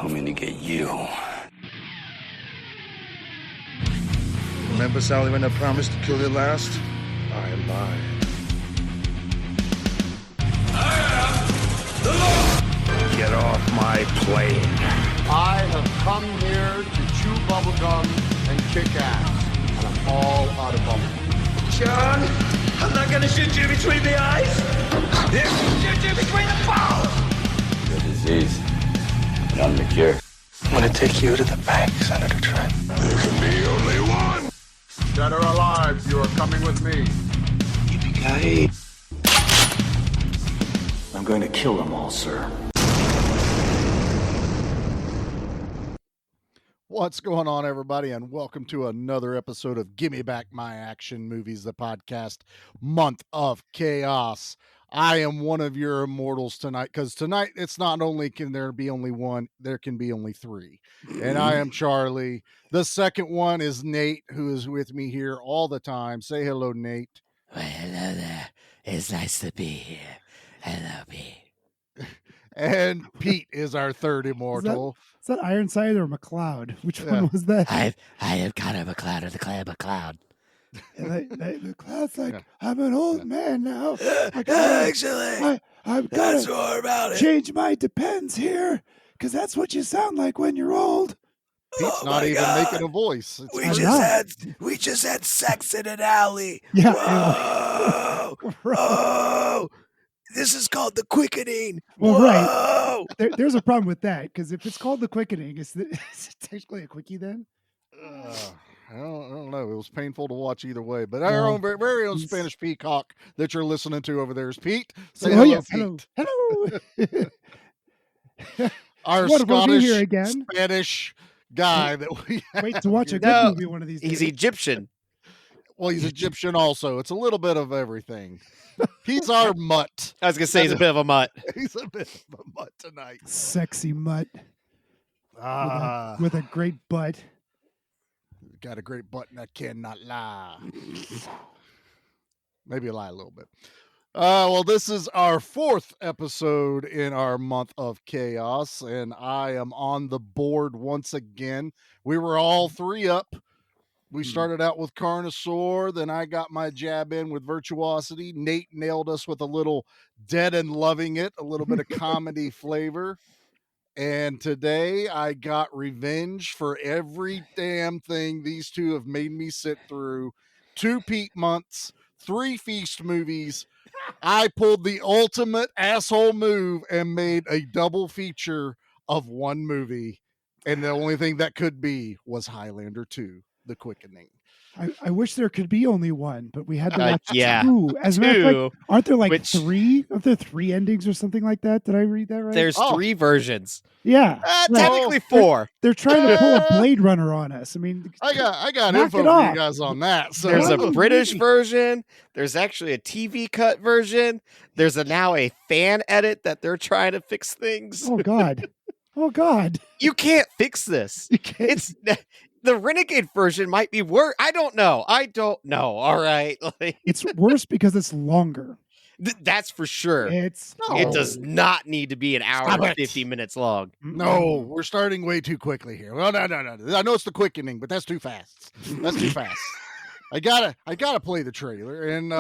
coming to get you. Remember, Sally, when I promised to kill you last? I lied. Get off my plane. I have come here to chew bubblegum and kick ass, and I'm all out of bubblegum. John, I'm not gonna shoot you between the eyes. Shoot you between the balls. The disease, but I'm the cure. I'm gonna take you to the bank, Senator Trent. There can be only one. Dead or alive, you are coming with me. Yippee-ki-yay. I'm going to kill them all, sir. What's going on, everybody, and welcome to another episode of Gimme Back My Action Movies, the podcast, Month of Chaos. I am one of your immortals tonight, because tonight it's not only can there be only one, there can be only three. And I am Charlie. The second one is Nate, who is with me here all the time. Say hello, Nate. Well, hello there. It's nice to be here. Hello, Pete. And Pete is our third immortal. Is that Ironside or McLeod? Which one was that? I am kind of McLeod of the clan McLeod. And McLeod's like, I'm an old man now. Actually, I've got that's to more about it. change my depends here, because that's what you sound like when you're old. Pete's not even making a voice. We just had sex in an alley. Yeah. Whoa. Right. Oh, this is called the quickening. Well, Whoa. right. There's a problem with that, because if it's called the quickening, is it technically a quickie then? I don't know. It was painful to watch either way. But our own very own Spanish peacock that you're listening to over there is Pete. Say hello, yes. Pete. Hello. Our Wonderful to be Scottish here again. Spanish guy that we Wait to watch a good No, movie one of these days. He's Egyptian. Well, he's Egyptian also. It's a little bit of everything. He's our mutt. I was going to say he's a bit of a mutt. He's a bit of a mutt tonight. Sexy mutt with a great butt. Got a great butt and I cannot lie. Maybe lie a little bit. Well, this is our fourth episode in our month of chaos, and I am on the board once again. We were all three up. We started out with Carnosaur, then I got my jab in with Virtuosity. Nate nailed us with a little Dead and Loving It, a little bit of comedy flavor. And today I got revenge for every damn thing these two have made me sit through. 2 Pete months, 3 feast movies. I pulled the ultimate asshole move and made a double feature of one movie. And the only thing that could be was Highlander 2, The Quickening. I wish there could be only one, but we had to watch yeah. 2. As a matter of fact, aren't there like 3? Are there 3 endings or something like that? Did I read that right? There's 3 versions. Yeah. Technically 4. They're trying to pull a Blade Runner on us. I mean, I got knock info it for off. you guys on that. So There's a British version. There's actually a TV cut version. There's now a fan edit that they're trying to fix things. Oh God. Oh God. You can't fix this. You can't. It's the Renegade version might be worse. I don't know. All right. Like, It's worse because it's longer. That's for sure. It does not need to be an hour Stop and it. 50 minutes long. No, we're starting way too quickly here. Well, no. I know it's The Quickening, but that's too fast. That's too fast. I gotta play the trailer, and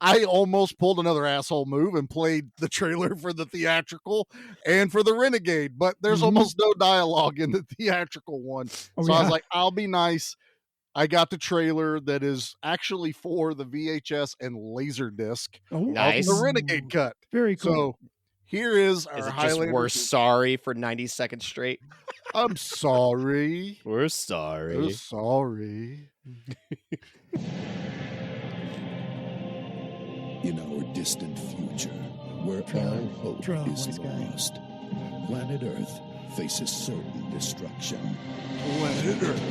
I almost pulled another asshole move and played the trailer for the theatrical and for the Renegade, but there's almost no dialogue in the theatrical one. I was like, I'll be nice. I got the trailer that is actually for the VHS and Laserdisc. Oh, nice. The Renegade cut. Very cool. So here is our Is it just Highlander. we're sorry for 90 seconds straight? I'm sorry. We're sorry. We're sorry. In our distant future, where all hope is lost, planet Earth faces certain destruction. Planet Earth.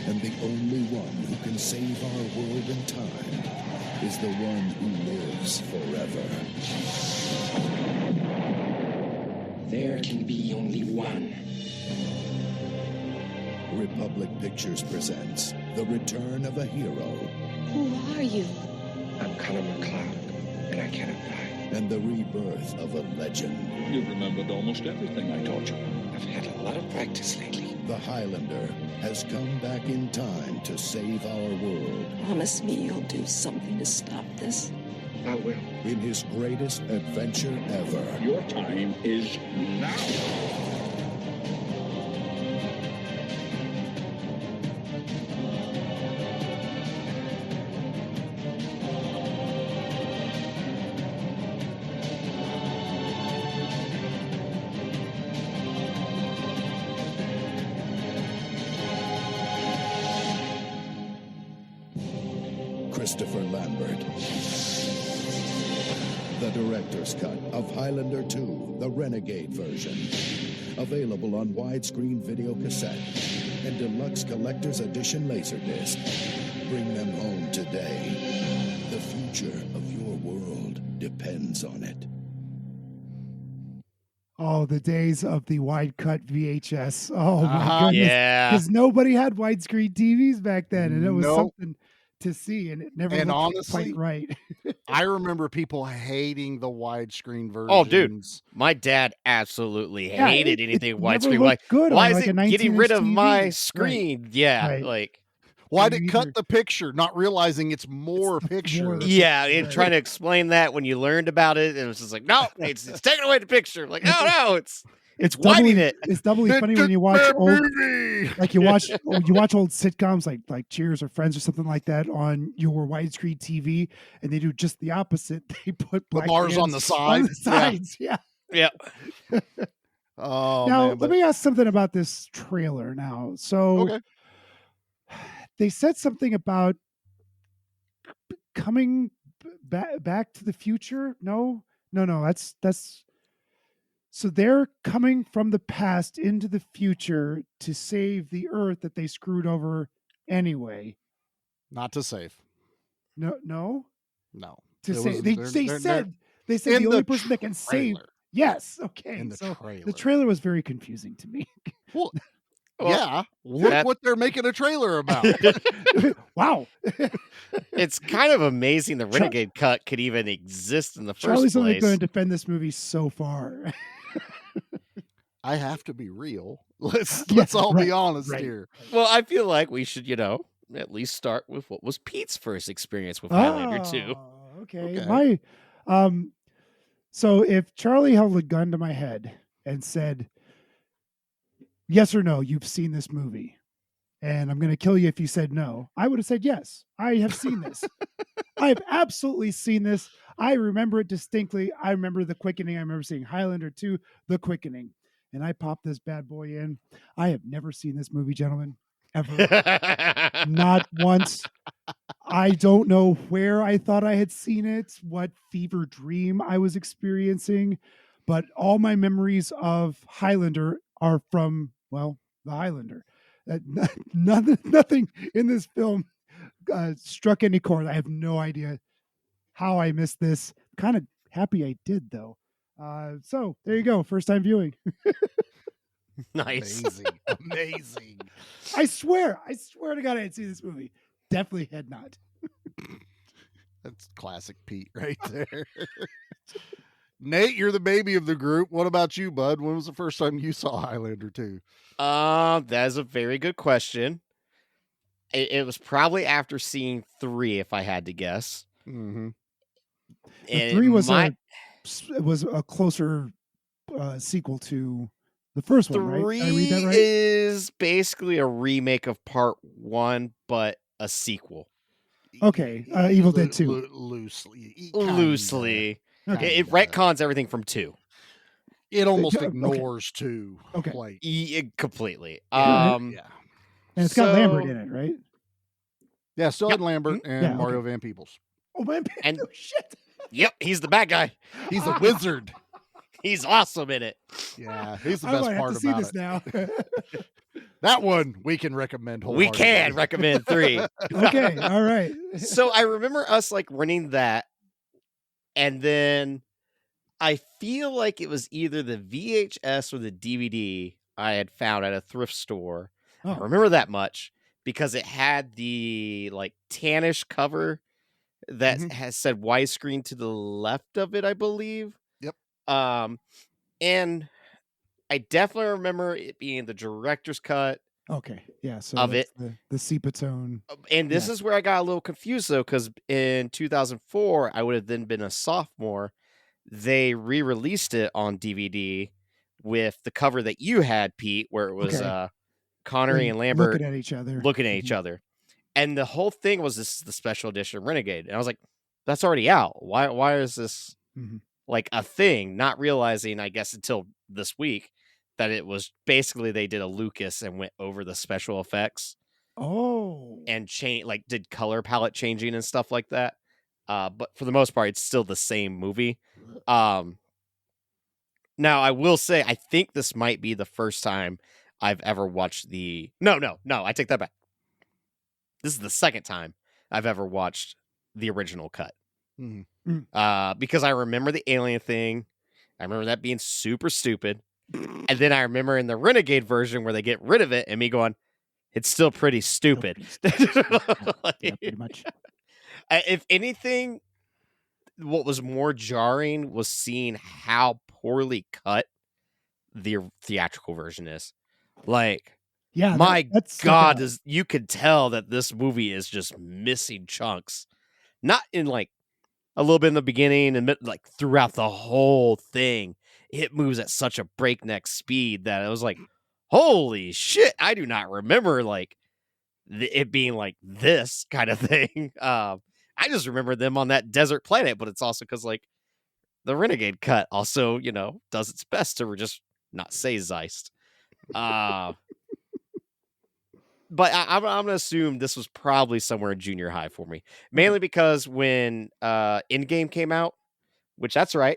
And the only one who can save our world in time is the one who lives forever. There can be only one. Republic Pictures presents The Return of a Hero. Who are you? I'm Connor McLeod, and I cannot die. and the rebirth of a legend. You've remembered almost everything I taught you. I've had a lot of practice lately. The Highlander has come back in time to save our world. Promise me you'll do something to stop this. I will. In his greatest adventure ever. Your time is now. Christopher Lambert. The director's cut of Highlander 2, the Renegade version. Available on widescreen video cassette and deluxe collector's edition laserdisc. Bring them home today. The future of your world depends on it. Oh, the days of the wide cut VHS. Oh my goodness. Yeah. Because nobody had widescreen TVs back then, and it was something to see, and it never looked honestly, quite right. I remember people hating the widescreen versions. Oh, dude, my dad absolutely hated anything widescreen. Like, why is like it getting rid of my screen? Right. Yeah, Right. like why'd it cut the picture, not realizing it's more picture? Yeah, and trying to explain that when you learned about it, and it was just like, no, it's taking away the picture. Like, no, it's widening it. It's doubly funny when you watch old, like you watch old sitcoms like Cheers or Friends or something like that on your widescreen TV, and they do just the opposite. They put The bars on the side. On the sides, yeah. Oh, now man, let me ask something about this trailer. Now, so they said something about coming back to the future. No. That's. So they're coming from the past into the future to save the Earth that they screwed over anyway. Not to save. No. It To save. was- They they're- said in the only the person that can save. trailer. Yes. Okay. In the so trailer. the trailer was very confusing to me. Well, yeah. Look what they're making a trailer about. Wow. It's kind of amazing the Renegade cut could even exist in the first Charlie's only place. going to defend this movie so far. I have to be real. Let's all be honest here. Well, I feel like we should, at least start with what was Pete's first experience with Highlander 2. Okay. So if Charlie held a gun to my head and said, yes or no, you've seen this movie, and I'm going to kill you if you said no, I would have said, yes, I have seen this. I have absolutely seen this. I remember it distinctly. I remember The Quickening. I remember seeing Highlander 2, The Quickening. And I popped this bad boy in. I have never seen this movie, gentlemen, ever. Not once. I don't know where I thought I had seen it, what fever dream I was experiencing, but all my memories of Highlander are from, the Highlander. Nothing in this film struck any chord. I have no idea how I missed this. Kind of happy I did, though. So there you go. First time viewing. Nice. Amazing. I swear to God I had seen this movie. Definitely had not. That's classic Pete right there. Nate, you're the baby of the group. What about you, bud? When was the first time you saw Highlander 2? That is a very good question. It was probably after seeing 3, if I had to guess. Mm-hmm. And 3 was a closer sequel to the first one, right? 3 Did I read that right? is basically a remake of part 1, but a sequel. Okay, Evil Dead 2. Loosely. Okay. It retcons everything from 2. It almost Okay. ignores 2. Okay. Like, Completely. yeah. And it's got Lambert in it, right? Yeah, still had Lambert and Yeah, Mario Van Peebles. Oh, man. And- Oh, shit. Yep, he's the bad guy. He's a wizard. He's awesome in it. Yeah, he's the I best might have part to see about this it. now. That one we can recommend. We can recommend 3. Okay, all right. So I remember us renting that, and then I feel like it was either the VHS or the DVD I had found at a thrift store. Oh. I remember that much because it had the tannish cover, that Mhm. has said widescreen to the left of it, I believe. Yep. And I definitely remember it being the director's cut Okay. Yeah. So of that's it. the sepia tone. And this Yeah. is where I got a little confused, though, because in 2004, I would have then been a sophomore. They re-released it on DVD with the cover that you had, Pete, where it was Okay. Connery and Lambert looking at each other. looking at each other. And the whole thing was this is the special edition Renegade. And I was like, that's already out. Why is this like a thing? Not realizing, I guess, until this week that it was basically they did a Lucas and went over the special effects. Oh. And did color palette changing and stuff like that. But for the most part, it's still the same movie. Now I will say, I think this might be the first time I've ever watched No, I take that back. This is the second time I've ever watched the original cut. Because I remember the alien thing. I remember that being super stupid. And then I remember in the Renegade version where they get rid of it and me going, it's still pretty stupid. Yeah, pretty much. If anything, what was more jarring was seeing how poorly cut the theatrical version is. Like, yeah, my that's God, you could tell that this movie is just missing chunks. Not in like a little bit in the beginning and like throughout the whole thing. It moves at such a breakneck speed that it was like, holy shit, I do not remember like it being like this kind of thing. I just remember them on that desert planet, but it's also because like the Renegade cut also, does its best to just not say Zeist. But I'm going to assume this was probably somewhere in junior high for me, mainly because when Endgame came out, which that's right,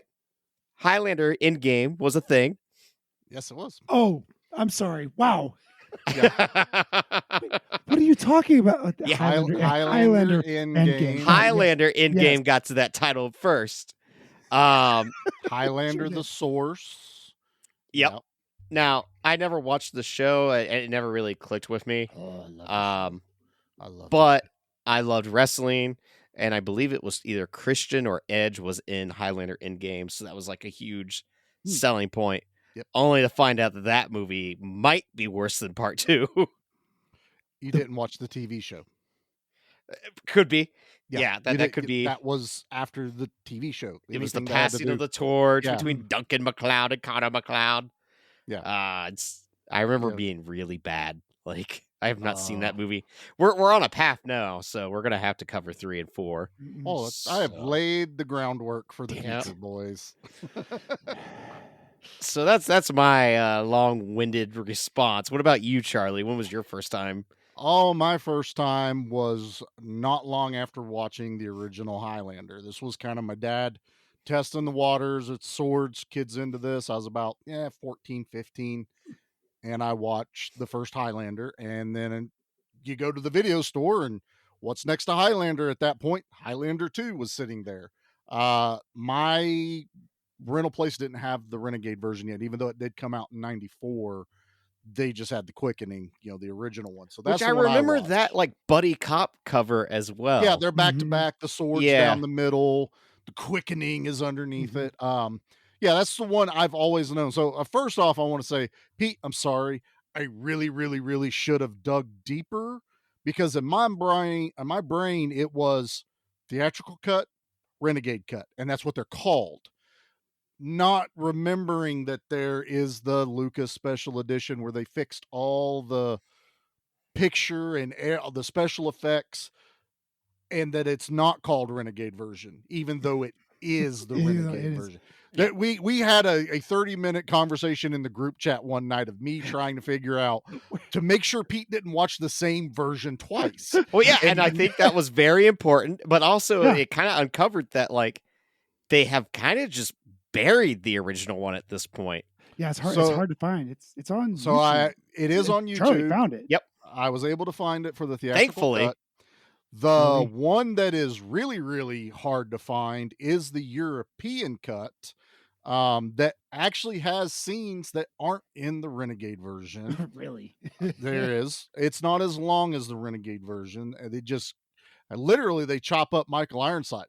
Highlander Endgame was a thing. Yes, it was. Oh, I'm sorry. Wow. Yeah. What are you talking about? Yeah. Highlander Endgame. Highlander Endgame got to that title first. Highlander the Source. Yep. Now, I never watched the show, and it never really clicked with me. Oh, I love but I loved wrestling, and I believe it was either Christian or Edge was in Highlander Endgame, so that was like a huge selling point. Yep. Only to find out that movie might be worse than part 2. You didn't watch the TV show. Could be. Yeah, that could be. That was after the TV show. It was the passing of the torch between Duncan MacLeod and Connor MacLeod. Yeah. I remember being really bad. Like, I have not seen that movie. We're on a path now, so we're gonna have to cover 3 and 4. Oh, I have laid the groundwork for the future, boys. So that's my long-winded response. What about you, Charlie? When was your first time? Oh, my first time was not long after watching the original Highlander. This was kind of my dad testing the waters. It's swords, kids into this. I was about 14, 15. And I watched the first Highlander. And then you go to the video store and what's next to Highlander at that point? Highlander 2 was sitting there. My rental place didn't have the Renegade version yet, even though it did come out in 94. They just had the Quickening, the original one. So that's which I remember that like buddy cop cover as well. Yeah, they're back to back. The swords down the middle. The Quickening is underneath it. Yeah, that's the one I've always known. So first off, I want to say, Pete, I'm sorry. I really, really, really should have dug deeper because in my brain, it was theatrical cut, Renegade cut, and that's what they're called. Not remembering that there is the Lucas special edition where they fixed all the picture and the special effects, and that it's not called Renegade version, even though it is the Renegade version. That we had a 30-minute conversation in the group chat one night of me trying to figure out to make sure Pete didn't watch the same version twice. Well, yeah, and I think that was very important, but also it kind of uncovered that like they have kind of just buried the original one at this point. Yeah, it's hard. It's hard to find. It's on. So YouTube. It is on YouTube. Charlie found it. Yep, I was able to find it for the theatrical thankfully cut. The one that is really, really hard to find is the European cut. That actually has scenes that aren't in the Renegade version. Really? There is. It's not as long as the Renegade version. And literally, they chop up Michael Ironside.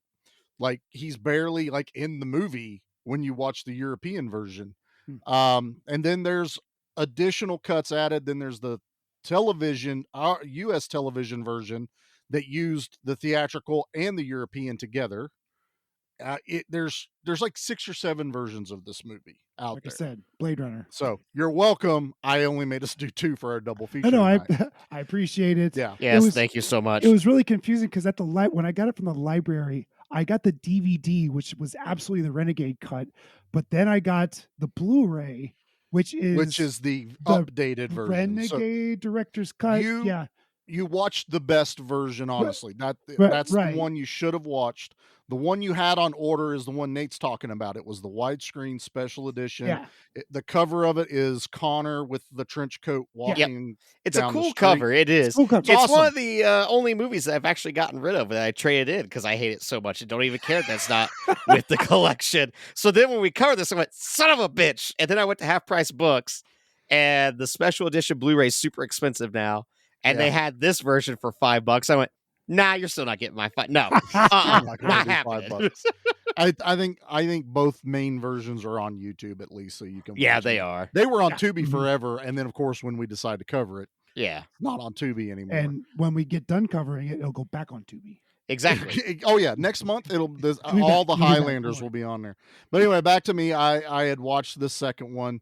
Like, he's barely like in the movie when you watch the European version. And then there's additional cuts added. Then there's the television, our US television version that used the theatrical and the European together. There's like 6 or 7 versions of this movie out Like there. I said, Blade Runner. So you're welcome. I only made us do 2 for our double feature. No, tonight. I appreciate it. Yeah. Yes, thank you so much. It was really confusing because at the when I got it from the library, I got the DVD, which was absolutely the Renegade cut, but then I got the Blu-ray, which is the updated version. Renegade director's cut. You watched the best version, honestly. That's the one you should have watched. The one you had on order is the one Nate's talking about. It was the widescreen special edition. Yeah. The cover of it is Connor with the trench coat walking. It's a down the cool street. cover. It is. Cool cover. It's awesome. one of the only movies that I've actually gotten rid of that I traded in because I hate it so much and don't even care that's not with the collection. So then when we covered this, I went, son of a bitch. And then I went to Half Price Books, and the special edition Blu-ray is super expensive now. And they had this version for $5. I went, nah, you're still not getting my $5. No, not happening. $5. I think both main versions are on YouTube at least, so you can. Yeah, watch they them. are. They were on Tubi forever, and then of course when we decide to cover it, yeah, not on Tubi anymore. And when we get done covering it, it'll go back on Tubi. Exactly. Oh yeah, next month all the Highlanders will be on there. But anyway, back to me. I had watched the second one.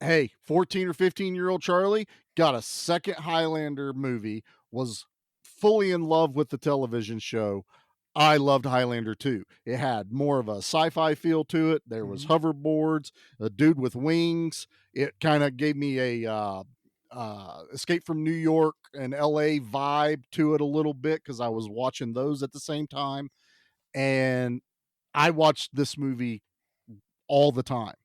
Hey, 14 or 15-year-old Charlie got a second Highlander movie, was fully in love with the television show. I loved Highlander 2. It had more of a sci-fi feel to it. There was hoverboards, a dude with wings. It kind of gave me a Escape from New York and LA vibe to it a little bit because I was watching those at the same time. And I watched this movie all the time.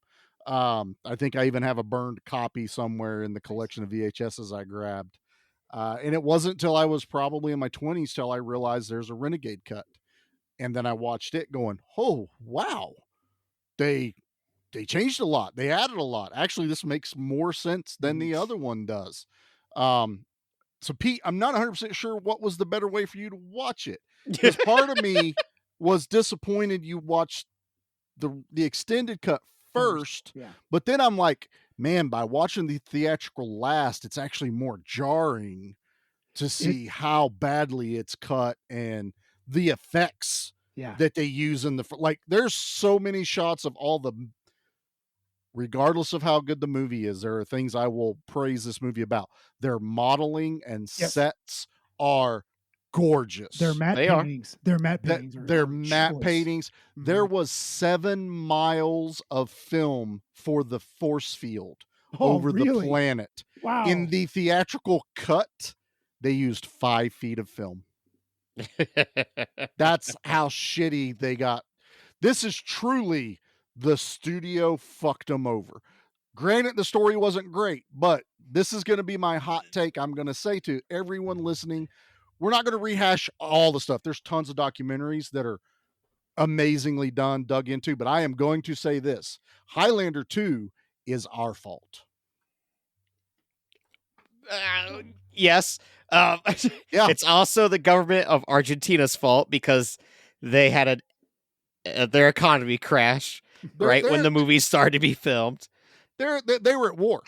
I think I even have a burned copy somewhere in the collection of VHSs I grabbed. And it wasn't till I was probably in my 20s till I realized there's a Renegade cut. And then I watched it going, oh, wow. They changed a lot. They added a lot. Actually, this makes more sense than the other one does. So Pete, I'm not 100% sure what was the better way for you to watch it. Because part of me was disappointed you watched the extended cut first, but then I'm like, man, by watching the theatrical last, it's actually more jarring to see how badly it's cut and the effects that they use in like there's so many shots of all the, regardless of how good the movie is, there are things I will praise this movie about. Their modeling and sets are gorgeous. They're matte paintings. They're matte paintings. They're matte paintings. There was 7 miles of film for the force field over the planet. Wow. In the theatrical cut, they used 5 feet of film. That's how shitty they got. This is truly the studio fucked them over. Granted, the story wasn't great, but this is going to be my hot take. I'm going to say to everyone listening, we're not going to rehash all the stuff. There's tons of documentaries that are amazingly done, dug into, but I am going to say this. Highlander 2 is our fault. Yes. It's also the government of Argentina's fault because they had their economy crash when the movie started to be filmed. They were at war.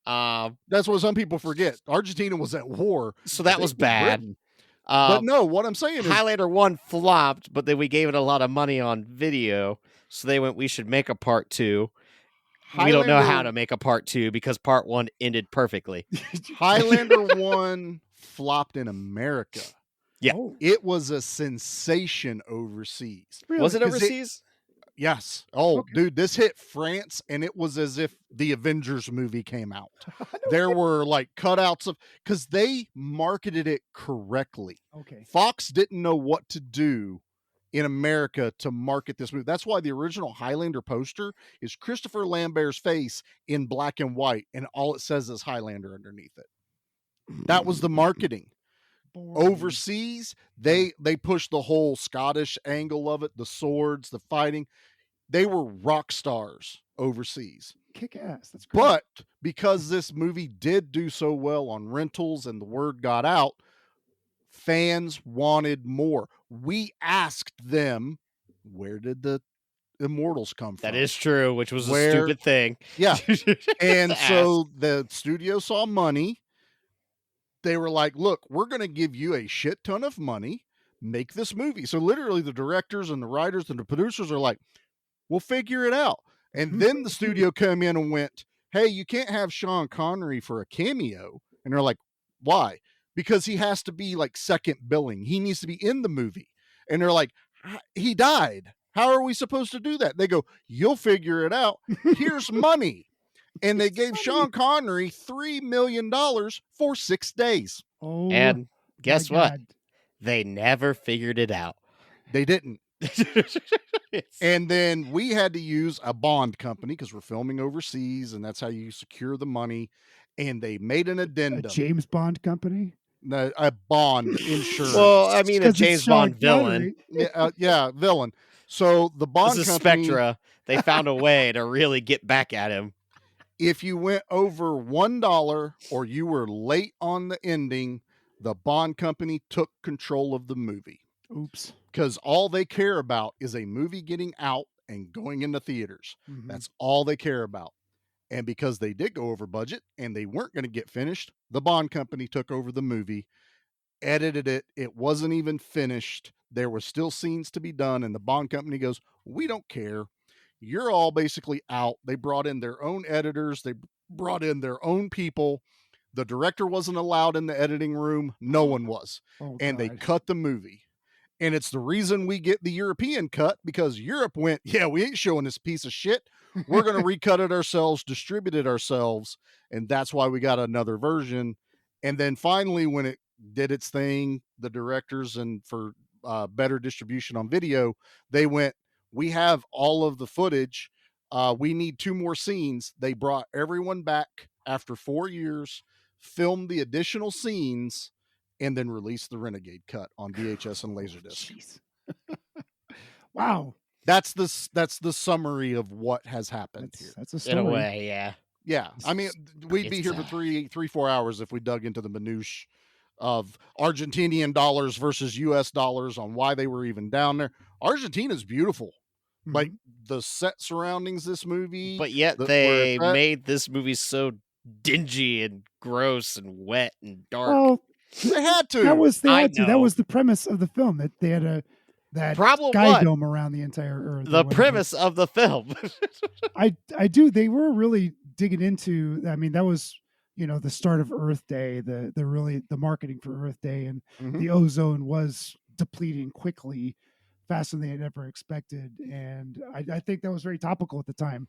That's what some people forget. Argentina was at war. So that was bad. But no, what I'm saying is Highlander 1 flopped, but then we gave it a lot of money on video. So they went, we should make a part 2. We don't know how to make a part 2 because part 1 ended perfectly. Highlander 1 flopped in America. Yeah. It was a sensation overseas. Really? Was it overseas? Yes. Oh, dude, this hit France, and it was as if the Avengers movie came out. There were like cutouts of, because they marketed it correctly. Okay. Fox didn't know what to do in America to market this movie. That's why the original Highlander poster is Christopher Lambert's face in black and white, and all it says is Highlander underneath it. That was the marketing. Overseas, they pushed the whole Scottish angle of it, the swords, the fighting. They were rock stars overseas. Kick ass. That's great. But because this movie did do so well on rentals and the word got out, Fans wanted more. We asked them, where did the Immortals come from? That is true, which was a stupid thing. Yeah. And to so ask. the studio saw money. They were like, look, we're going to give you a shit ton of money. Make this movie. So literally the directors and the writers and the producers are like, we'll figure it out. And then the studio came in and went, hey, you can't have Sean Connery for a cameo. And they're like, why? Because he has to be like second billing. He needs to be in the movie. And they're like, he died. How are we supposed to do that? They go, you'll figure it out. Here's money. And they gave Sean Connery $3 million for 6 days. Oh, and guess what? God. They never figured it out. They didn't. And then we had to use a bond company because we're filming overseas, and that's how you secure the money. And they made an addendum. A James Bond company? No, a bond insurance. Well, I mean, a James Bond villain. Yeah, villain. So the bond This is company, Spectra. They found a way to really get back at him. if you went over $1 or you were late on the ending, the bond company took control of the movie. Oops. Because all they care about is a movie getting out and going into theaters. That's all they care about. And because they did go over budget and they weren't going to get finished, the bond company took over the movie, edited it. It wasn't even finished. There were still scenes to be done. And the bond company goes, we don't care. You're all basically out. They brought in their own editors. They brought in their own people. The director wasn't allowed in the editing room. No one was. And they cut the movie. And it's the reason we get the European cut, because Europe went, yeah, we ain't showing this piece of shit. We're going to recut it ourselves, distribute it ourselves. And that's why we got another version. And then finally, when it did its thing, the directors, and for better distribution on video, they went, we have all of the footage. We need 2 more scenes. They brought everyone back after 4 years, filmed the additional scenes, and then released the Renegade cut on VHS and Laserdisc. Wow. That's the summary of what has happened here. That's a story. In a way, yeah. Yeah. I mean, we'd be here for 3-4 hours if we dug into the minutiae of Argentinian dollars versus US dollars on why they were even down there. Argentina's beautiful. Like the set surroundings this movie. But yet they made this movie so dingy and gross and wet and dark. Well, they had to. That was the premise of the film, that they had that Problem sky one, dome around the entire Earth. The premise of the film. I do. They were really digging into. I mean, that was the start of Earth Day. The marketing for Earth Day, and the ozone was depleting quickly, faster than they had ever expected. And I think that was very topical at the time.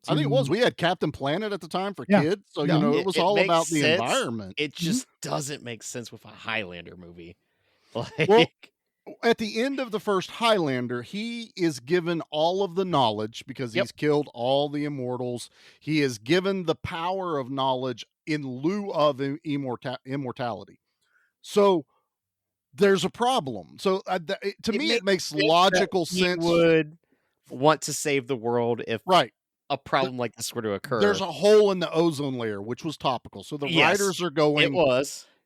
I think it was. We had Captain Planet at the time for kids. So, it was all about the environment. It just doesn't make sense with a Highlander movie. Well, at the end of the first Highlander, he is given all of the knowledge because he's killed all the immortals. He is given the power of knowledge in lieu of immortality. So there's a problem. So to me, it makes logical sense. He would want to save the world if a problem like this were to occur. There's a hole in the ozone layer, which was topical. So the writers are going,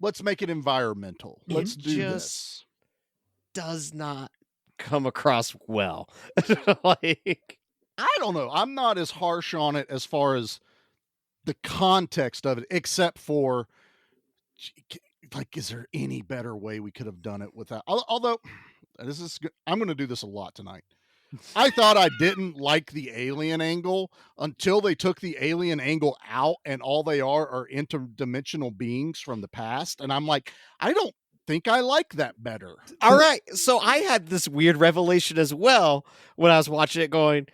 let's make it environmental. Let's do this. Does not come across well. I don't know. I'm not as harsh on it as far as the context of it, except for is there any better way we could have done it without? Although I'm going to do this a lot tonight. I thought I didn't like the alien angle until they took the alien angle out and all they are interdimensional beings from the past. And I'm like, I don't think I like that better. All right. So I had this weird revelation as well when I was watching it going,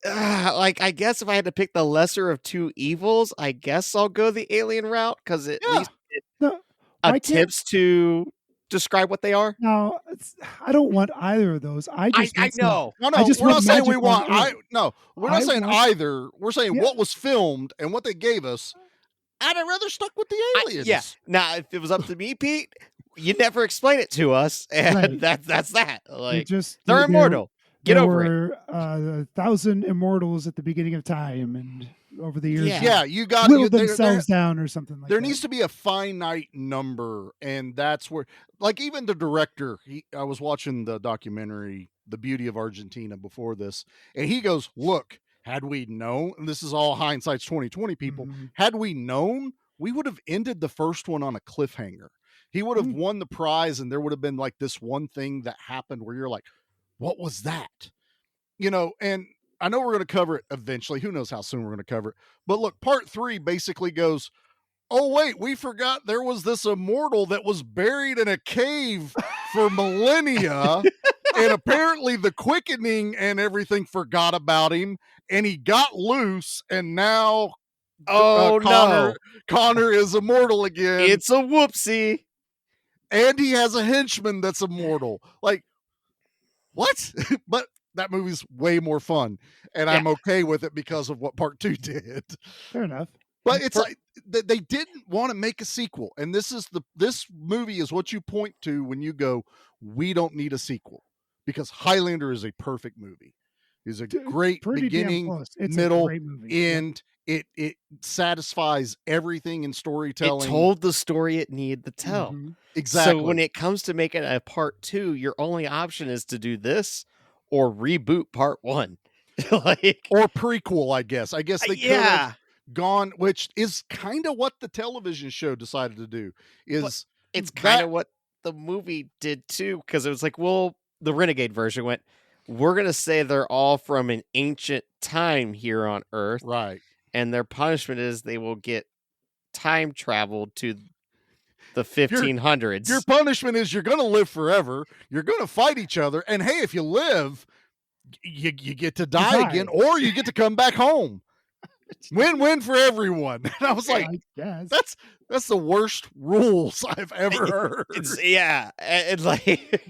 I guess if I had to pick the lesser of 2 evils, I guess I'll go the alien route because at least it attempts to describe what they are. No, I don't want either of those. I know. No, we're not saying we want. We're not saying either. We're saying what was filmed and what they gave us. I'd have rather stuck with the aliens. Now, if it was up to me, Pete, you never explain it to us, and that's that. Like, they're immortal. Get there over it. were 1,000 immortals at the beginning of time, and over the years, Yeah, you got whittled themselves down or something like there that. needs to be a finite number, and that's where, like, even the director, I was watching the documentary The Beauty of Argentina before this, and he goes, look, had we known, and this is all hindsight's 2020, people, had we known, we would have ended the first one on a cliffhanger. He would have won the prize, and there would have been like this one thing that happened where you're like, what was that? You know, and I know we're going to cover it eventually. Who knows how soon we're going to cover it. But look, part 3 basically goes, oh, wait, we forgot there was this immortal that was buried in a cave for millennia. And apparently the quickening and everything forgot about him. And he got loose. And now Connor is immortal again. It's a whoopsie. And he has a henchman that's immortal. Like, what? But that movie's way more fun. And I'm okay with it because of what part 2 did. Fair enough. But it's like they didn't want to make a sequel, and this movie is what you point to when you go, we don't need a sequel, because Highlander is a perfect movie. It's a great beginning, middle, end. It satisfies everything in storytelling. It told the story it needed to tell. Exactly. So when it comes to making a part 2, your only option is to do this or reboot part 1, or prequel. I guess they could have gone, which is kind of what the television show decided to do. It's kind of what the movie did too, because it was like, well, the Renegade version went, we're gonna say they're all from an ancient time here on Earth, right? And their punishment is they will get time traveled to the 1500s. Your punishment is you're gonna live forever. You're gonna fight each other, and hey, if you live, you get to die again, or you get to come back home. Win-win for everyone. And I was like, that's the worst rules I've ever heard. It's like,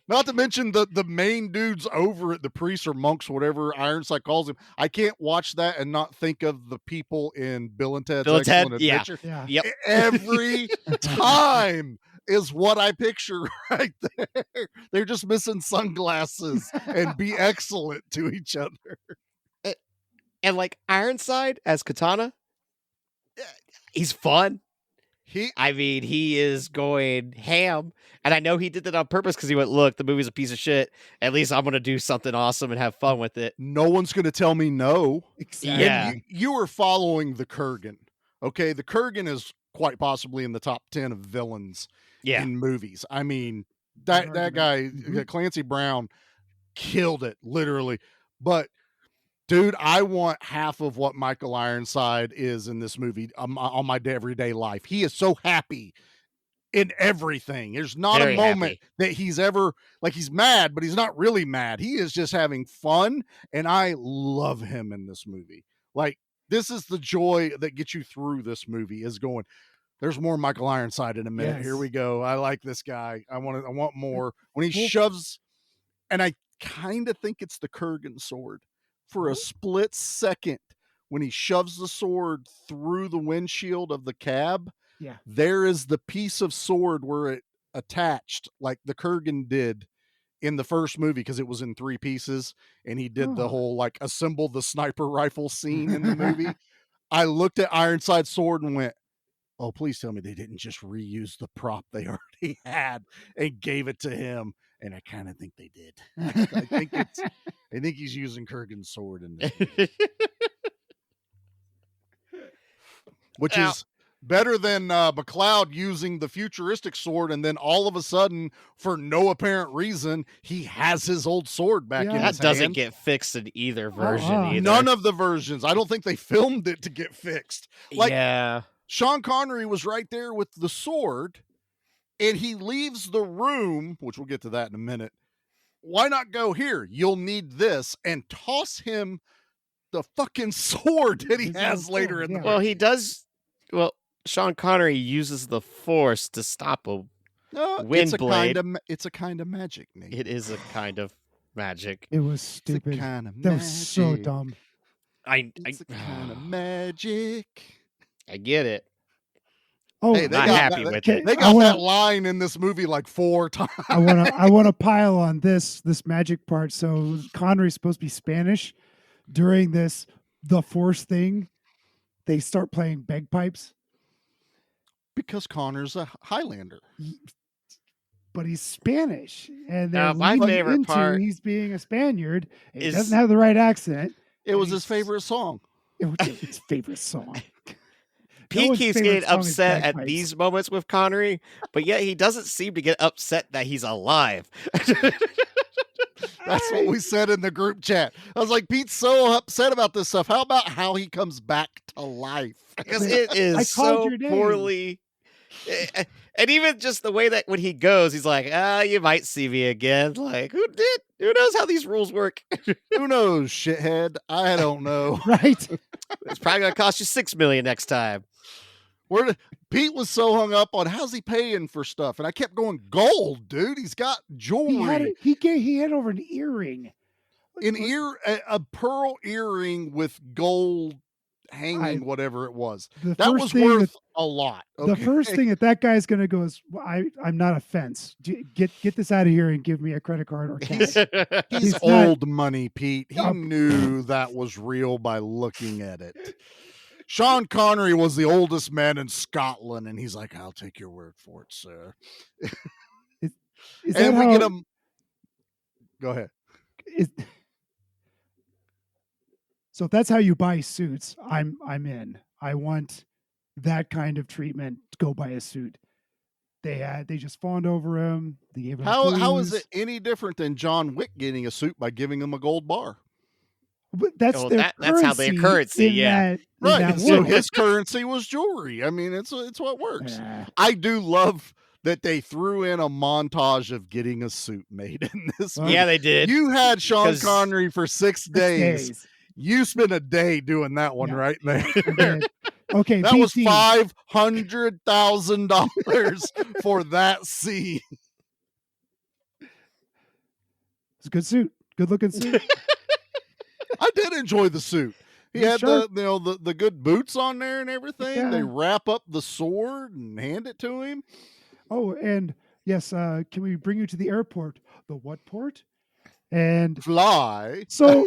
not to mention the main dudes over at the priests or monks, whatever Ironside calls him. I can't watch that and not think of the people in Bill and Ted's Excellent Adventure. Yep. Every time is what I picture right there. They're just missing sunglasses and be excellent to each other. And like Ironside as Katana, he's fun. He is going ham. And I know he did that on purpose because he went, look, the movie's a piece of shit. At least I'm going to do something awesome and have fun with it. No one's going to tell me no. Exactly. Yeah. You were following the Kurgan. Okay, the Kurgan is quite possibly in the top 10 of villains in movies. I mean, that guy, Clancy Brown, killed it, literally. But dude, I want half of what Michael Ironside is in this movie on my everyday life. He is so happy in everything. There's not a moment that he's ever, like, he's mad, but he's not really mad. He is just having fun, and I love him in this movie. Like, this is the joy that gets you through this movie, is going, there's more Michael Ironside in a minute. Yes. Here we go. I like this guy. I want more. When he shoves, and I kind of think it's the Kurgan sword. For a split second, when he shoves the sword through the windshield of the cab, there is the piece of sword where it attached, like the Kurgan did in the first movie, because it was in 3 pieces, and he did the whole, like, assemble the sniper rifle scene in the movie. I looked at Ironside's sword and went, oh, please tell me they didn't just reuse the prop they already had and gave it to him. And I kind of think they did. I think he's using Kurgan's sword in this movie. Which is better than McLeod using the futuristic sword, and then all of a sudden, for no apparent reason, he has his old sword back in his hand. That doesn't get fixed in either version either. None of the versions. I don't think they filmed it to get fixed. Like, Sean Connery was right there with the sword, and he leaves the room, which we'll get to that in a minute. Why not go, here, you'll need this, and toss him the fucking sword that he has later in the movie. Well, he does. Well, Sean Connery uses the Force to stop a wind blade. It's a kind of magic, Nate. It is a kind of magic. It was stupid. It's a kind of that was so dumb. It's a kind of magic. I get it. Oh, Hey, they Not got happy that, with it. they got that line in this movie like 4 times. I wanna pile on this magic part. So Connery's supposed to be Spanish. During the Force thing, they start playing bagpipes. Because Connor's a Highlander. But he's Spanish, and they're my leading favorite into part he's being a Spaniard. And he is- doesn't have the right accent. It was his favorite song. It was his favorite song. Pete one's keeps favorite getting song is upset at bagpipes. these moments with Connery, but yet he doesn't seem to get upset that he's alive. That's what we said in the group chat. I was like, Pete's so upset about this stuff. How about how he comes back to life? Because it I is called so your name. poorly. And even just the way that when he goes, he's like, you might see me again. Like, who did? Who knows how these rules work? Who knows, shithead? I don't know. Right? It's probably going to cost you $6 million next time. Pete was so hung up on how's he paying for stuff, and I kept going, gold, dude. He's got jewelry. He had over an earring. A pearl earring with gold hanging, whatever it was. The That first was thing worth that- a lot. The first thing that guy's going to go is, I'm not a fence. Get this out of here and give me a credit card or cash. He's not- old money, Pete. He knew that was real by looking at it. Sean Connery was the oldest man in Scotland, and he's like, I'll take your word for it, sir. Is and that we how- get him. Go ahead. So if that's how you buy suits, I'm in. I want that kind of treatment to go buy a suit. They just fawned over him. They gave him How is clues. it any different than John Wick getting a suit by giving him a gold bar? But that's Well, their that's how their currency, in yeah. that- in Right. that So world. his currency was jewelry. I mean, it's what works. Yeah. I do love that they threw in a montage of getting a suit made in this movie. Yeah, they did. You had Sean 'Cause- Connery for 6 days. You spent a day doing that one right there. Okay, That was BT. $500,000 for that scene. It's a good suit. Good looking suit. I did enjoy the suit. He Yeah, had sure. the good boots on there and everything. Yeah. They wrap up the sword and hand it to him. Oh, and yes, can we bring you to the airport? The what port? And fly. So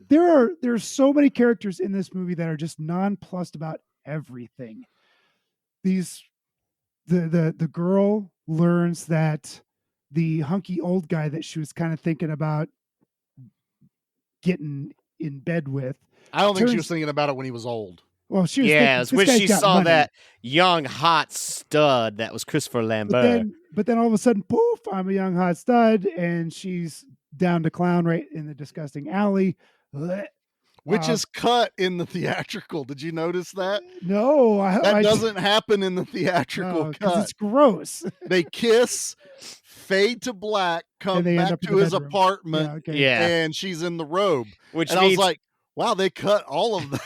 there's so many characters in this movie that are just nonplussed about everything. The girl learns that the hunky old guy that she was kind of thinking about getting in bed with. I don't think she turns- was thinking about it when he was old. Well, she was Yeah, thinking, it's this when guy's she got saw money. that young hot stud that was Christopher Lambert. But then all of a sudden, poof! I'm a young hot stud, and she's down to clown right in the disgusting alley. Blech. Which Wow. is cut in the theatrical. Did you notice that? No, That doesn't happen in the theatrical Oh, 'cause cut. it's gross. They kiss, fade to black, come they end back up in to the his bedroom. apartment, Yeah, okay. Yeah. and she's in the robe. Which and I was means- like, wow, they cut all of that.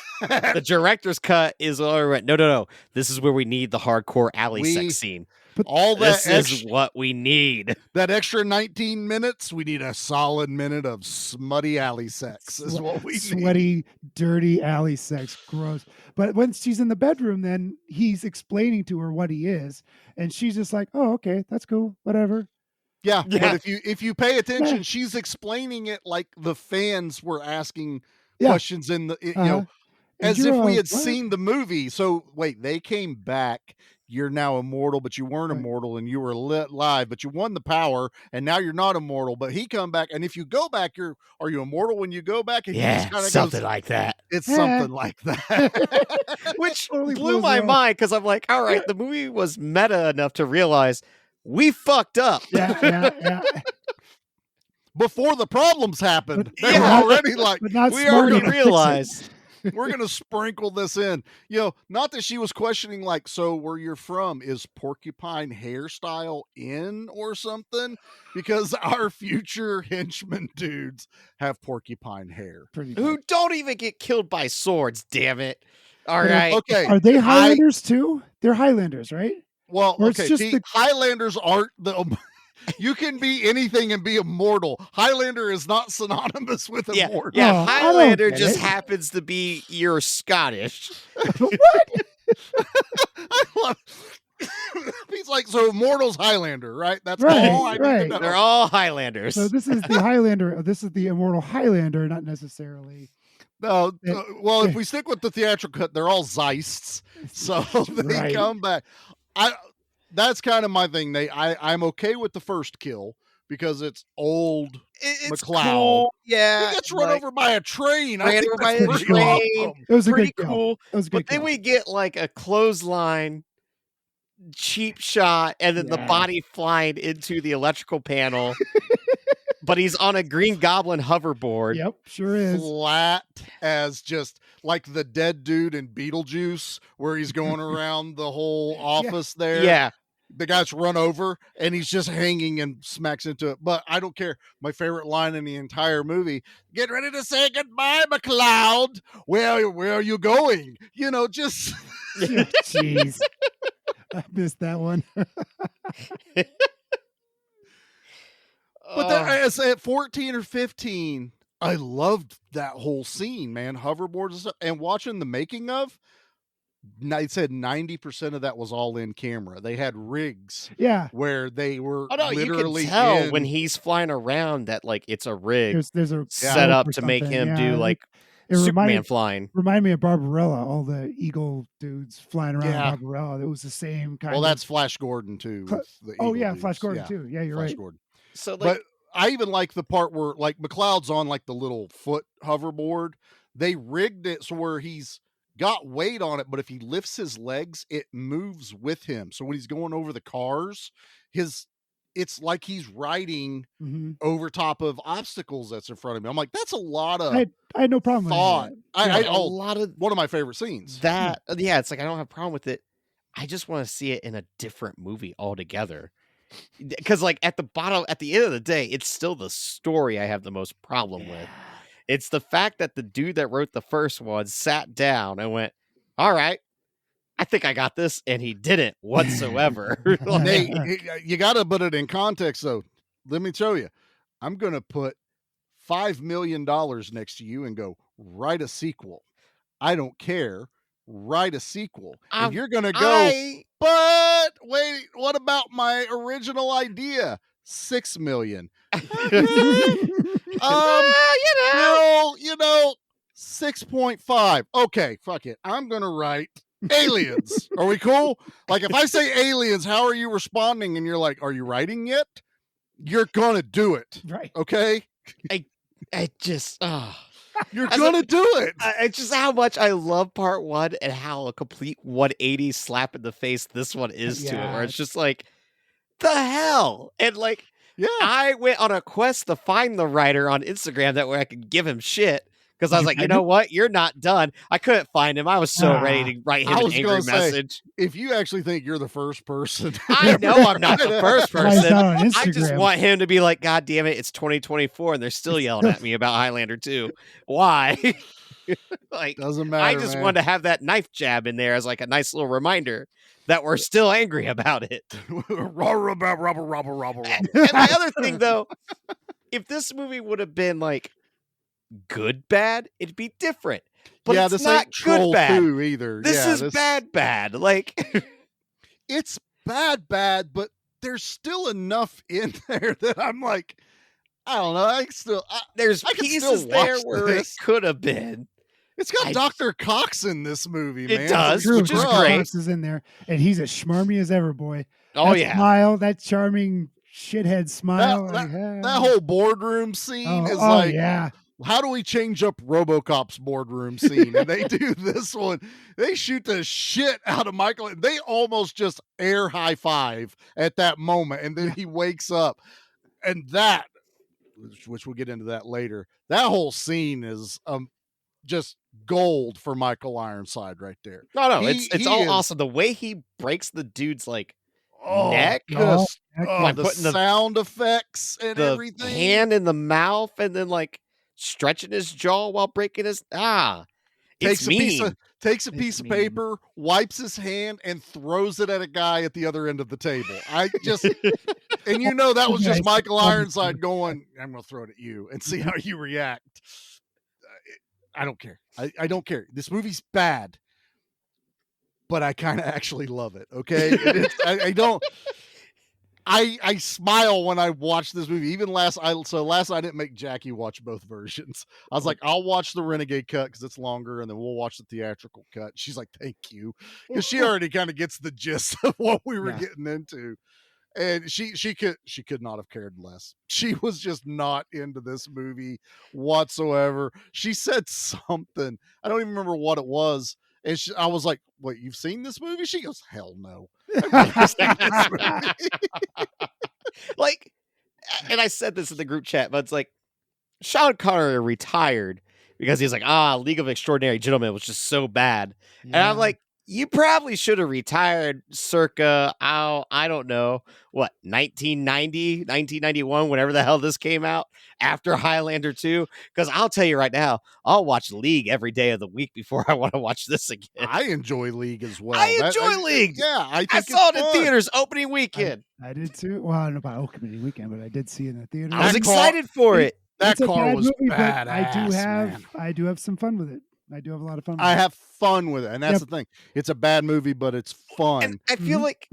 The director's cut is all right. No. This is where we need the hardcore alley sex scene. all that This is what we need. that extra 19 minutes, we need a solid minute of smutty alley sex is what we need. Sweaty, dirty alley sex. Gross. But when she's in the bedroom, then he's explaining to her what he is, and she's just like, "Oh, okay, that's cool, whatever." Yeah, Yeah. but if you pay attention, Yeah. she's explaining it like the fans were asking Yeah. questions in the Uh-huh. And as you're if we all, had "What?" seen the movie. So wait, they came back. You're now immortal, but you weren't immortal, and you were lit live, but you won the power, and now you're not immortal. But he come back, and if you go back, are you immortal when you go back? And he Yeah, just kinda something goes, like that. It's something like that. Which Totally blew blows my me off. mind because I'm like, all right, the movie was meta enough to realize we fucked up. Yeah. Before the problems happened, But- they were Yeah. already like, But not We smart already enough to fix it. realized. we're gonna sprinkle this in. Not that she was questioning, like, so where you're from, is porcupine hairstyle in or something? Because our future henchmen dudes have porcupine hair. Pretty Who much. don't even get killed by swords, damn it. All But right. Okay. Are they Highlanders too? They're Highlanders, right? Well, Or it's okay. just Pete, the- Highlanders aren't the. You can be anything and be immortal. Highlander is not synonymous with Yeah, immortal. yeah. Oh, I don't Highlander get just it. happens to be you're Scottish. What? I love He's like, so Immortal's Highlander, right? That's Right, all I need to right. know. They're all Highlanders. So this is the Highlander. This is the Immortal Highlander, not necessarily. No, well, if we stick with the theatrical cut, they're all Zeists, so they Right. come back. That's kind of my thing, Nate. I'm okay with the first kill because it's old It's McLeod. cool. Yeah. He gets run over by a train. I Ran think over by that's a pretty train. awesome. It was a Pretty good kill. cool. It was a good But then kill. we get like a clothesline cheap shot and then the Yeah. body flying into the electrical panel. But he's on a Green Goblin hoverboard. Yep, sure is. Flat as just like the dead dude in Beetlejuice, where he's going around the whole office there. Yeah. The guy's run over and he's just hanging and smacks into it. But I don't care. My favorite line in the entire movie: "Get ready to say goodbye, McLeod. Where are you going?" You know, just Jeez. I missed that one. But then, as at 14 or 15, I loved that whole scene, man. Hoverboards and stuff. And watching the making of, I said 90% of that was all in camera. They had rigs Yeah. where they were Oh no, you literally can tell in, when he's flying around that like it's a rig There's a set rope up or to make something. him Yeah, do like it Superman flying. Remind me of Barbarella, all the eagle dudes flying around Yeah. Barbarella. It was the same kind well, of. that's Flash Gordon too. With the Oh Eagle yeah, dudes. Flash Gordon too. Yeah, you're Flash right. Gordon. So like But I even like the part where like McLeod's on like the little foot hoverboard. They rigged it so where he's got weight on it, but if he lifts his legs, it moves with him. So when he's going over the cars, it's like he's riding over top of obstacles that's in front of me. I'm like, that's a lot of I had no problem thought. with that. a lot of one of my favorite scenes. that. Yeah, it's like I don't have a problem with it. I just want to see it in a different movie altogether. Because like at the end of the day, it's still the story I have the most problem with. It's the fact that the dude that wrote the first one sat down and went, all right, I think I got this. And he didn't whatsoever. Nate, you got to put it in context though. Let me show you. I'm going to put $5 million next to you and go, write a sequel. I don't care. Write a sequel. And you're going to go, but wait, what about my original idea? $6 million. You know, 6.5. Okay, fuck it. I'm going to write aliens. Are we cool? Like if I say aliens, how are you responding? And you're like, are you writing yet? You're going to do it. Right. Okay. I just, you're going to do it. It's just how much I love part one and how a complete 180 slap in the face this one is to it, where it's just like, the hell? And like, yeah, I went on a quest to find the writer on Instagram that way I could give him shit. Because I was like, you know what? You're not done. I couldn't find him. I was so ready to write him an angry message. If you actually think you're the first person, I know I'm not the first person. I just Instagram. want him to be like, God damn it, it's 2024 and they're still yelling at me about Highlander 2. Why? Like, doesn't matter. I just wanted to have that knife jab in there as like a nice little reminder that we're still angry about it. And my other thing, though, if this movie would have been like good bad, it'd be different. But yeah, it's this not ain't Troll good bad 2 either. This yeah, is bad. Like it's bad, but there's still enough in there that I'm like, I don't know. There's pieces there where it could have been. It's got Dr. Cox in this movie, man. It does, True, which is Dr. great. Cox is in there, and he's as schmarmy as ever, boy. Oh that yeah, smile, that charming shithead smile. That whole boardroom scene is like, yeah. How do we change up RoboCop's boardroom scene? And they do this one. They shoot the shit out of Michael. They almost just air high five at that moment, and then he wakes up, and that, which we'll get into that later. That whole scene is just gold for Michael Ironside right there. No, it's all awesome. The way he breaks the dude's like neck, by the sound effects and the everything, hand in the mouth, and then like stretching his jaw while breaking his takes a piece of paper, wipes his hand, and throws it at a guy at the other end of the table. I just and you know that was just Michael Ironside going, I'm gonna throw it at you and see how you react. I don't care. I don't care. This movie's bad, but I kind of actually love it. Okay, I don't. I smile when I watch this movie. Even last night I didn't make Jackie watch both versions. I was like, I'll watch the Renegade cut because it's longer, and then we'll watch the theatrical cut. She's like, thank you, because she already kind of gets the gist of what we were getting into. And she could not have cared less. She was just not into this movie whatsoever. She said something. I don't even remember what it was. And I was like, "Wait, you've seen this movie?" She goes, "Hell no." I've never seen this movie. Like, and I said this in the group chat, but it's like Sean Connery retired because he's like, League of Extraordinary Gentlemen was just so bad. And I'm like, you probably should have retired circa, I don't know, what, 1990, 1991, whenever the hell this came out, after Highlander 2. Because I'll tell you right now, I'll watch League every day of the week before I want to watch this again. I enjoy League as well. I enjoy League. Yeah, I saw it in theaters opening weekend. I did too. Well, I don't know about opening weekend, but I did see it in the theater. I was excited for it. That car was movie, badass. I do have some fun with it. I do have a lot of fun with I it. have fun with it, and that's the thing. It's a bad movie, but it's fun. And I feel like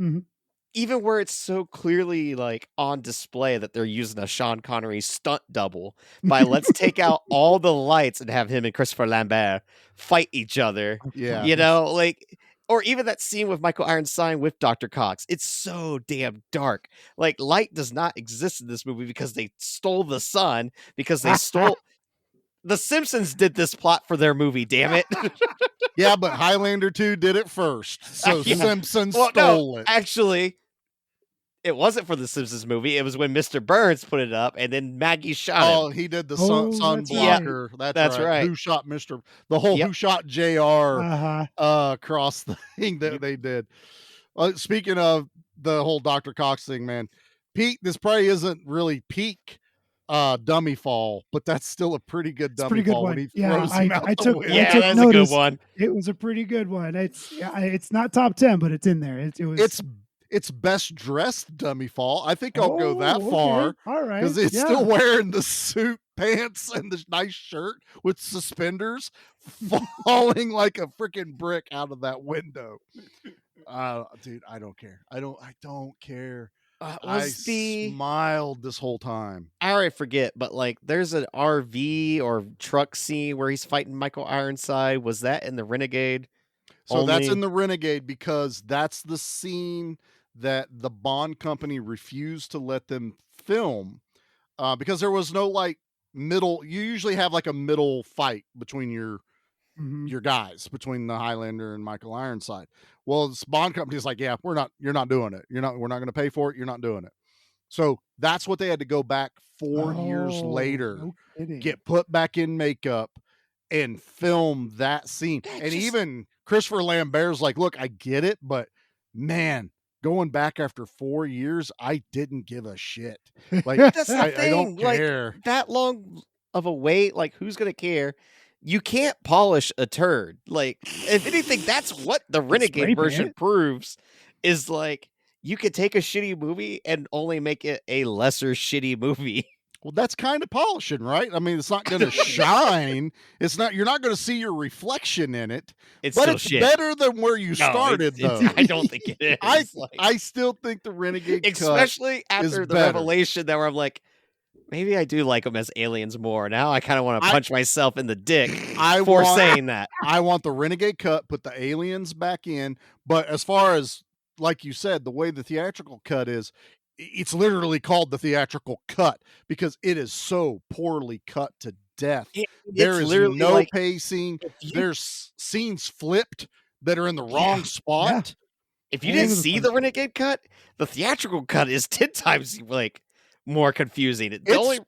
even where it's so clearly like on display that they're using a Sean Connery stunt double by let's take out all the lights and have him and Christopher Lambert fight each other. Yeah. You know, like, or even that scene with Michael Ironside with Dr. Cox. It's so damn dark. Like, light does not exist in this movie because they stole the sun, because they stole... The Simpsons did this plot for their movie, damn it. Yeah, but Highlander 2 did it first. So Simpsons stole it. Actually, it wasn't for the Simpsons movie. It was when Mr. Burns put it up, and then Maggie shot him. Oh, he did the sun blocker. Yeah, that's right. Who shot Mr. The whole Who shot JR across the thing that they did. Speaking of the whole Dr. Cox thing, man, Pete, this probably isn't really peak dummy fall, but that's still a pretty good dummy fall when he throws him out the window. Yeah, that's a good one. It was a pretty good one. It's not top 10, but it's in there. It's best dressed dummy fall. I think I'll go that far. All right, because it's still wearing the suit pants and the nice shirt with suspenders, falling like a freaking brick out of that window. Dude, I don't care. I don't care. I smiled this whole time. I already forget, but like there's an RV or truck scene where he's fighting Michael Ironside. Was that in the Renegade? So that's in the Renegade because that's the scene that the Bond company refused to let them film because there was no like middle. You usually have like a middle fight between your guys, between the Highlander and Michael Ironside. Well, this Bond company is like, yeah, you're not doing it. We're not going to pay for it. You're not doing it. So that's what they had to go back 4 years later, get put back in makeup and film that scene. Even Christopher Lambert's like, look, I get it, but man, going back after 4 years, I didn't give a shit. Like, that's the thing. I don't care. Like, that long of a wait, like who's going to care? You can't polish a turd. Like, if anything, that's what the Renegade version proves is like, you could take a shitty movie and only make it a lesser shitty movie. Well, that's kind of polishing, right? I mean, it's not going to shine. You're not going to see your reflection in it. But it's better than where you started, though. I don't think it is. I still think the Renegade especially cut after is the better. revelation that where I'm like, maybe I do like them as aliens more. Now I kind of want to punch myself in the dick for saying that. I want the Renegade cut, put the aliens back in. But as far as, like you said, the way the theatrical cut is, it's literally called the theatrical cut because it is so poorly cut to death. There is no pacing. There's scenes flipped that are in the wrong spot. Yeah. If you didn't see the Renegade cut, the theatrical cut is 10 times like more confusing. It's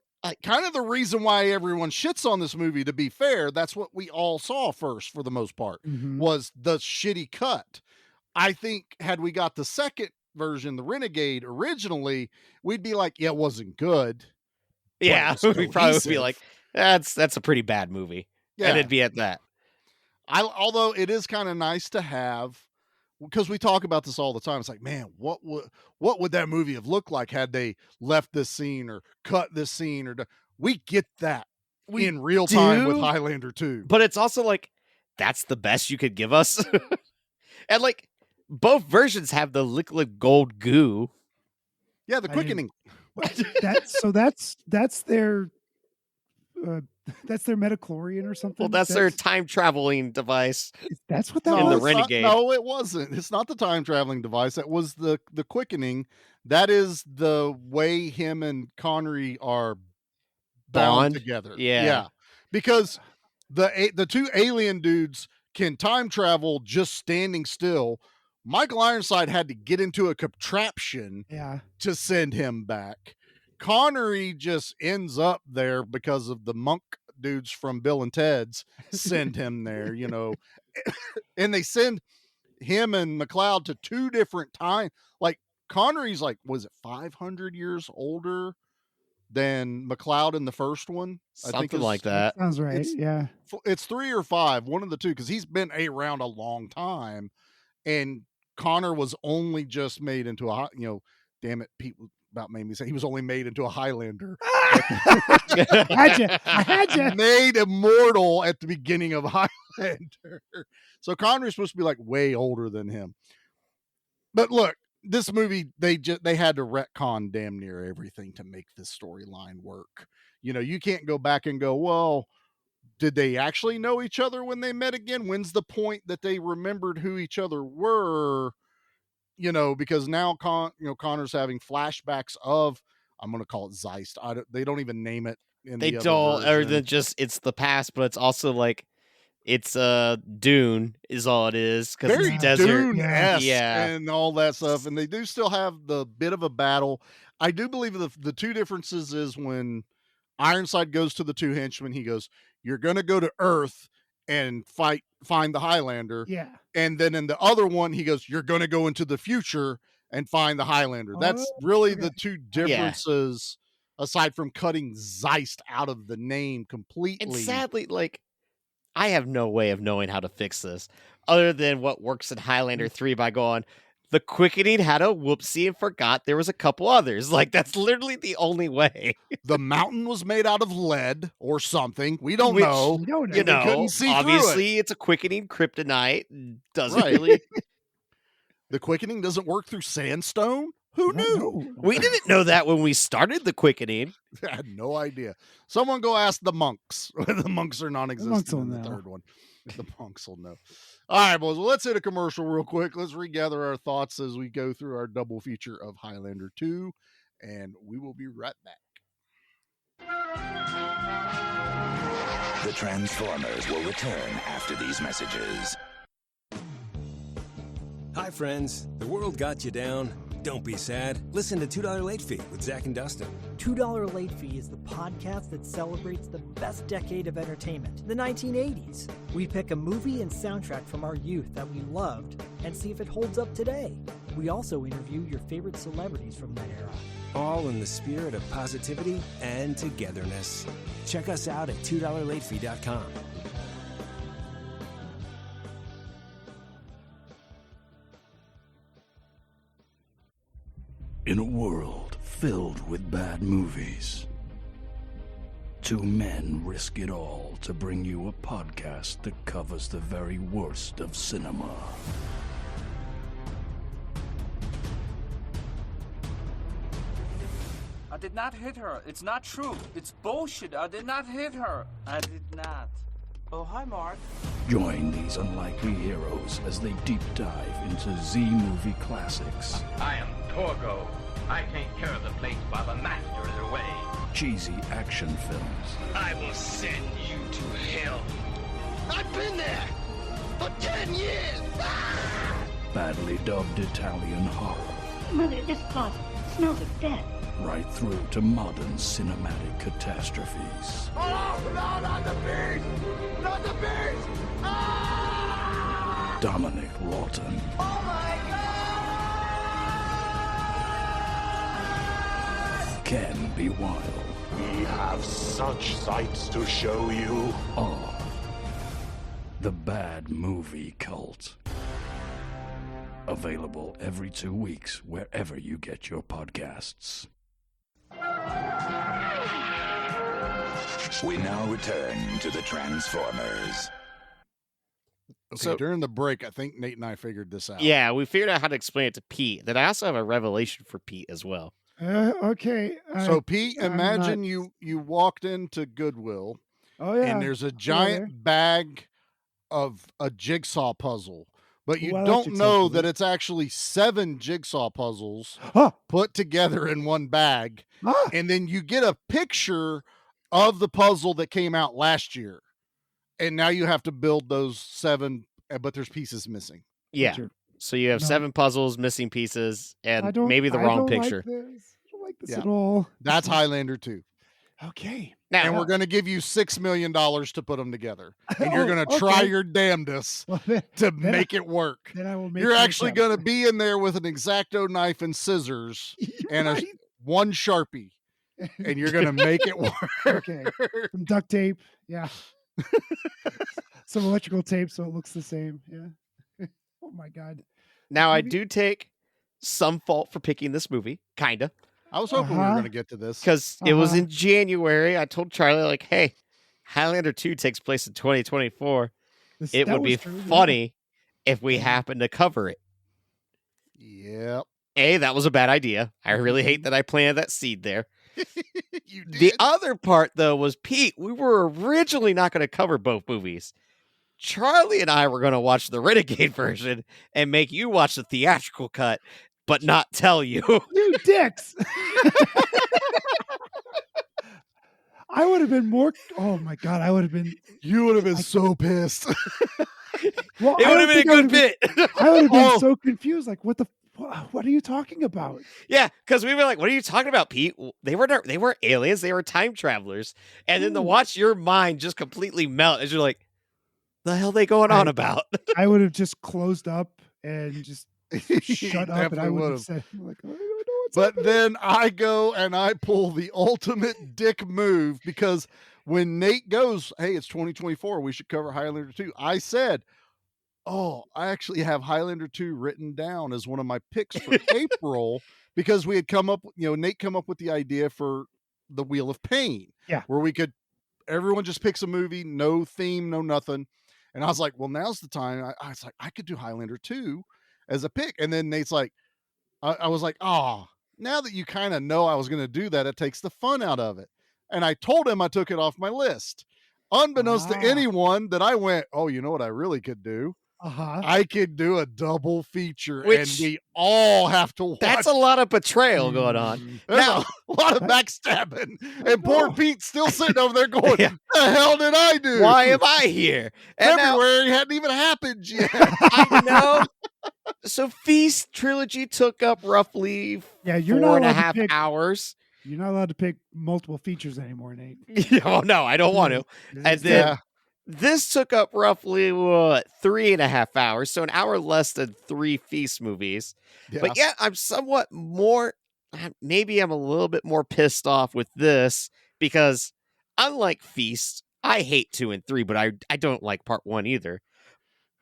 kind of the reason why everyone shits on this movie, to be fair. That's what we all saw first for the most part, was the shitty cut. I think had we got the second version, the Renegade originally, we'd be like, yeah, it wasn't good. Yeah, we probably would be like, that's a pretty bad movie. Yeah. And it'd be at that. Although it is kind of nice to have, because we talk about this all the time. It's like, man, what would that movie have looked like had they left this scene or cut this scene? Or we get that in real time with Highlander 2. But it's also like, that's the best you could give us. And like both versions have the liquid gold goo. Yeah, the quickening. That's their that's their metachlorian or something. Well, that's their time traveling device. That's what that in was. the Renegade. No, it wasn't. It's not the time traveling device. That was the quickening. That is the way him and Connery are bound Bond? together. Yeah. Because the two alien dudes can time travel just standing still. Michael Ironside had to get into a contraption to send him back. Connery just ends up there because of the monk dudes from Bill and Ted's send him there, you know. And they send him and McLeod to two different times. Like Connery's like, was it 500 years older than McLeod in the first one? Something like that. Sounds right. It's 3 or 5, one of the two, because he's been around a long time. And Connor was only just made into a, you know, damn it, people about made me say he was only made into a Highlander. I had you. Made immortal at the beginning of Highlander. So Connery's supposed to be like way older than him. But look, this movie, they had to retcon damn near everything to make this storyline work. You know, you can't go back and go, well, did they actually know each other when they met again? When's the point that they remembered who each other were? You know, because now Connor's having flashbacks of, I'm going to call it Zeist. They don't even name it. They don't, other than just it's the past, but it's also like it's Dune is all it is, because very it's desert. Dune-esque and all that stuff. And they do still have the bit of a battle. I do believe the two differences is when Ironside goes to the two henchmen, he goes, "You're going to go to Earth and find the Highlander." Yeah. And then in the other one, he goes, "You're going to go into the future and find the Highlander." That's really the two differences, aside from cutting Zeist out of the name completely. And sadly, like, I have no way of knowing how to fix this other than what works in Highlander 3 by going, the quickening had a whoopsie and forgot there was a couple others. Like, that's literally the only way. The mountain was made out of lead or something. We don't know. We don't know. You know, couldn't see obviously it's a quickening kryptonite. Doesn't really. The quickening doesn't work through sandstone? Who knew? We didn't know that when we started the quickening. I had no idea. Someone go ask the monks. The monks are non-existent in the third one. The monks will know. All right, boys. Well, let's hit a commercial real quick. Let's regather our thoughts as we go through our double feature of Highlander 2, and we will be right back. The Transformers will return after these messages. Hi, friends. The world got you down. Don't be sad. Listen to $2 Late Fee with Zach and Dustin. $2 Late Fee is the podcast that celebrates the best decade of entertainment, the 1980s. We pick a movie and soundtrack from our youth that we loved and see if it holds up today. We also interview your favorite celebrities from that era. All in the spirit of positivity and togetherness. Check us out at $2latefee.com. In a world filled with bad movies, two men risk it all to bring you a podcast that covers the very worst of cinema. I did not hit her. It's not true. It's bullshit. I did not hit her. I did not. Oh, hi, Mark. Join these unlikely heroes as they deep dive into Z-movie classics. I am Torgo. I take care of the place while the master is away. Cheesy action films. I will send you to hell. I've been there for 10 years. Badly dubbed Italian horror. Mother, this closet smells of death. Right through to modern cinematic catastrophes. Oh, no, not the beast! Not the beast! Ah! Dominic Lawton. Oh, my God! Can be wild. We have such sights to show you. Or the Bad Movie Cult. Available every 2 weeks wherever you get your podcasts. We now return to the Transformers. Okay, during the break, I think Nate and I figured this out. Yeah, we figured out how to explain it to Pete. Then I also have a revelation for Pete as well. Okay. So Pete, I'm imagine not- you walked into Goodwill. Oh yeah. And there's a I go there. giant bag of a jigsaw puzzle, but you Ooh, I like don't jigsaw know puzzles. that it's actually 7 jigsaw puzzles Huh. put together in one bag. Ah. And then you get a picture of the puzzle that came out last year. And now you have to build those 7, but there's pieces missing. Yeah. So you have 7 puzzles, missing pieces, and maybe the wrong picture. I don't like this Yeah. at all. That's Highlander 2. Okay. Now, And we're going to give you $6 million to put them together. And you're going to try okay. your damnedest Well, to make it work. Then I will make. You're my actually attempt. going to be in there with an X-Acto knife and scissors and right. one Sharpie. And you're going to make it work. Okay. Some duct tape. Yeah. Some electrical tape so it looks the same. Yeah. Oh my God. Now, I do take some fault for picking this movie, kind of. I was hoping we were going to get to this. Because it was in January. I told Charlie, like, hey, Highlander 2 takes place in 2024. It would be funny if we happened to cover it. Yep. That was a bad idea. I really hate that I planted that seed there. You did. The other part, though, was Pete, we were originally not going to cover both movies. Charlie and I were going to watch the Renegade version and make you watch the theatrical cut, but not tell you. You dicks. I would have been more. Oh my God. I would have been. You would have been so pissed. Well, It would have been a good bit. I would have been so confused. Like, what are you talking about? Yeah, because we were like, what are you talking about, Pete? They weren't aliens. They were time travelers. And then to watch your mind just completely melt as you're like, the hell are they going on about? I would have just closed up and just shut up. And I Definitely would have would've. said, like, I don't know what's But happening. then I go and I pull the ultimate dick move because when Nate goes, hey, it's 2024, we should cover Highlander 2. I said, oh, I actually have Highlander 2 written down as one of my picks for April because we had Nate come up with the idea for the Wheel of Pain. Yeah. Where everyone just picks a movie, no theme, no nothing. And I was like, well, now's the time. I was like, I could do Highlander 2 as a pick. And then Nate's like, I was like, oh, now that you kind of know I was going to do that, it takes the fun out of it. And I told him I took it off my list. Unbeknownst to anyone that I went, oh, you know what I really could do? I could do a double feature and we all have to watch. That's a lot of betrayal going on. There's Now, a lot of backstabbing. And poor Pete's still sitting over there going, the hell did I do? why am I here? And now, February hadn't even happened yet. I know. So Feast Trilogy took up roughly you're 4.5 hours. You're not allowed to pick multiple features anymore, Nate. Oh, no, I don't want to. And then this took up roughly 3.5 hours, so an hour less than 3 Feast movies. Yeah. But yet I'm somewhat more, maybe I'm a little bit more pissed off with this because unlike Feast, I hate 2 and 3, but I don't like part 1 either.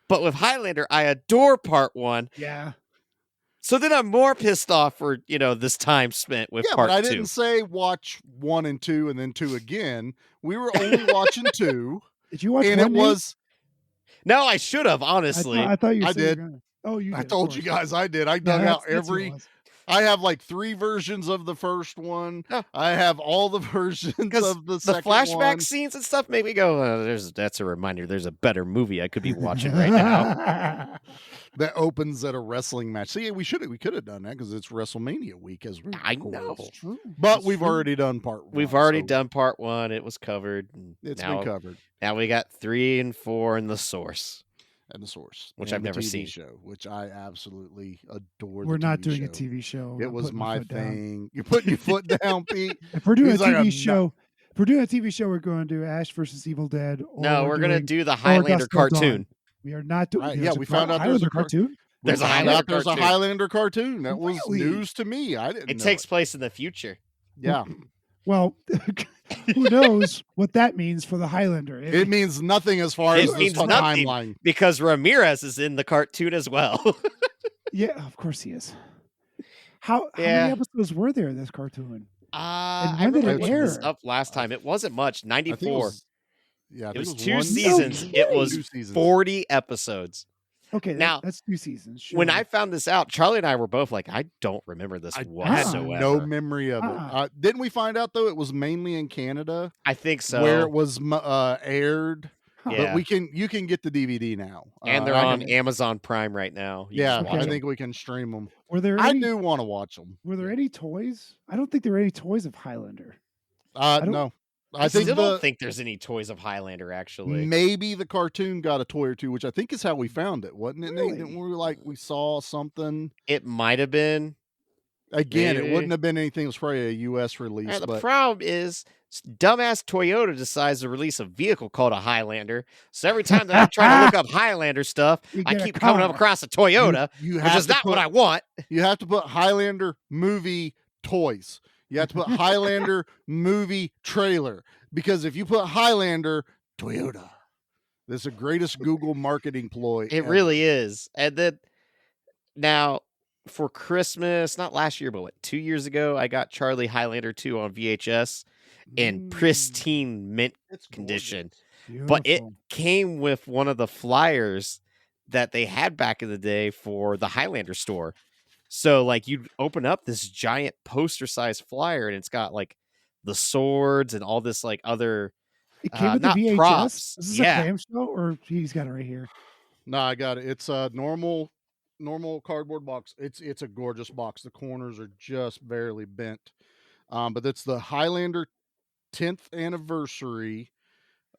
But with Highlander, I adore part 1. Yeah. So then I'm more pissed off for, this time spent with part 2. But I didn't say watch 1 and 2 and then 2 again. We were only watching 2. Did you watch and 1, it Nate? was No, I should have, honestly. I thought you said did. you were gonna. Oh, you did. I of told you course. guys I did. I dug out that's what it every. was. I have like 3 versions of the first one. I have all the versions of the second flashback one. scenes and stuff make me go, that's a reminder. There's a better movie I could be watching right now. That opens at a wrestling match. See, we could have done that because it's WrestleMania week as we I know. But we've already done part 1. We've already done part 1. It was covered. It's been covered. Now we got 3 and 4 in The Source. And The Source. Which and I've the never TV seen. show, which I absolutely adore. We're the not TV doing show. a TV show. It I'm was putting my my foot down. thing. You're putting your foot down, Pete. If we're doing a He's like, TV "I'm show, if we're doing a TV show, we're going to do Ash versus Evil Dead. Or No, we're going to do the or Highlander Dust Till Dawn. cartoon. We are not doing. Right, there's we a found out there's Highlander a cartoon. There's a found Highlander out there's cartoon. a Highlander cartoon. That was Really? news to me. I didn't It know takes place in the future. Yeah. Well, who knows what that means for the Highlander? It means nothing as far as It this means nothing timeline. because Ramirez is in the cartoon as well. Yeah, of course he is. How Yeah. many episodes were there in this cartoon? I when did remember it looking this air? up last time. It wasn't much. I think it 94. was Yeah, I It think was it was 2 one seasons. season. It was 2 seasons. 40 episodes. Okay, Now, that's 2 seasons. Sure. when I found this out, Charlie and I were both like, I don't remember this I had whatsoever. no memory of it. Didn't we find out though it was mainly in Canada? I think so. Where it was aired. Yeah. But you can get the DVD now. And they're on Amazon Prime right now. You Yeah, just watch I 'em. think we can stream them. I do want to watch them. Were there any toys? I don't think there were any toys of Highlander. No. I still don't think there's any toys of Highlander, actually. Maybe the cartoon got a toy or two, which I think is how we found it, wasn't it? Really? Nate? Didn't we saw something? It might have been. Again, Maybe. it wouldn't have been anything. It was probably a U.S. release. The but problem is, dumbass Toyota decides to release a vehicle called a Highlander. So every time that I try to look up Highlander stuff, I keep coming up across a Toyota, which is not what I want. You have to put Highlander movie toys. You have to put Highlander movie trailer. Because if you put Highlander, Toyota. This is the greatest Google marketing ploy. It really is. And then now for Christmas, not last year, but 2 years ago, I got Charlie Highlander 2 on VHS in pristine mint condition. But it came with one of the flyers that they had back in the day for the Highlander store. So like you'd open up this giant poster sized flyer and it's got like the swords and all this like other It came with the not VHS. props. Is this Yeah. a clamshell or he's got it right here? No, I got it. It's a normal cardboard box. It's a gorgeous box. The corners are just barely bent. But it's the Highlander 10th anniversary.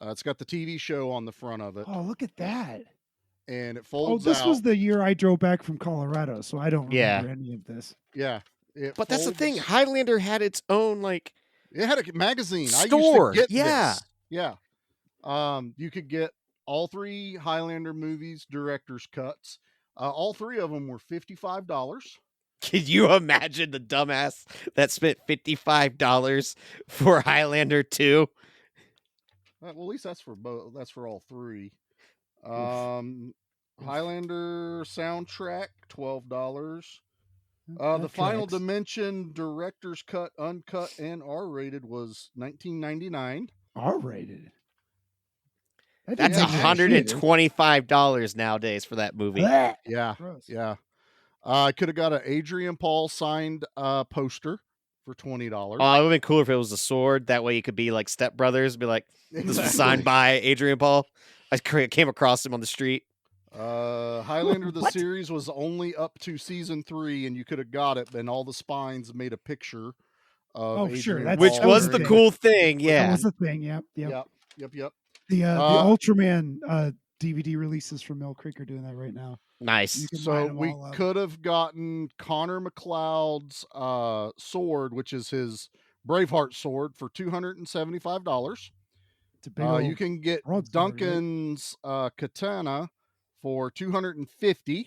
It's got the TV show on the front of it. Oh, look at that. And it Oh, folds this out. was the year I drove back from Colorado, so I don't remember Yeah. any of this. Yeah. But that's the thing. Highlander had its own like It had a magazine. store. I used to get Yeah. this. Yeah. You could get all 3 Highlander movies, director's cuts. All 3 of them were $55. Can you imagine the dumbass that spent $55 for Highlander 2? Well, at least that's for both. That's for all 3. Highlander soundtrack, $12. The Final tracks. Dimension director's cut, uncut, and R-rated was $19.99. R-rated. That's $125 nowadays for that movie. Yeah, Gross. yeah. I could have got an Adrian Paul signed poster for $20. Oh, it would have been cooler if it was a sword. That way you could be like stepbrothers, be like, this was signed by Adrian Paul. I came across him on the street. Highlander the series was only up to season 3, and you could have got it, and all the spines made a picture of Oh, Adrian sure. Paul. That's Which was the thing. cool thing, That yeah. was the thing. Yep. Yep. The Ultraman DVD releases from Mill Creek are doing that right now. Nice. You can line So them we all up. could have gotten Connor McLeod's sword, which is his Braveheart sword, for $275. It's a big You old can get broadsword, right? Duncan's katana for $250.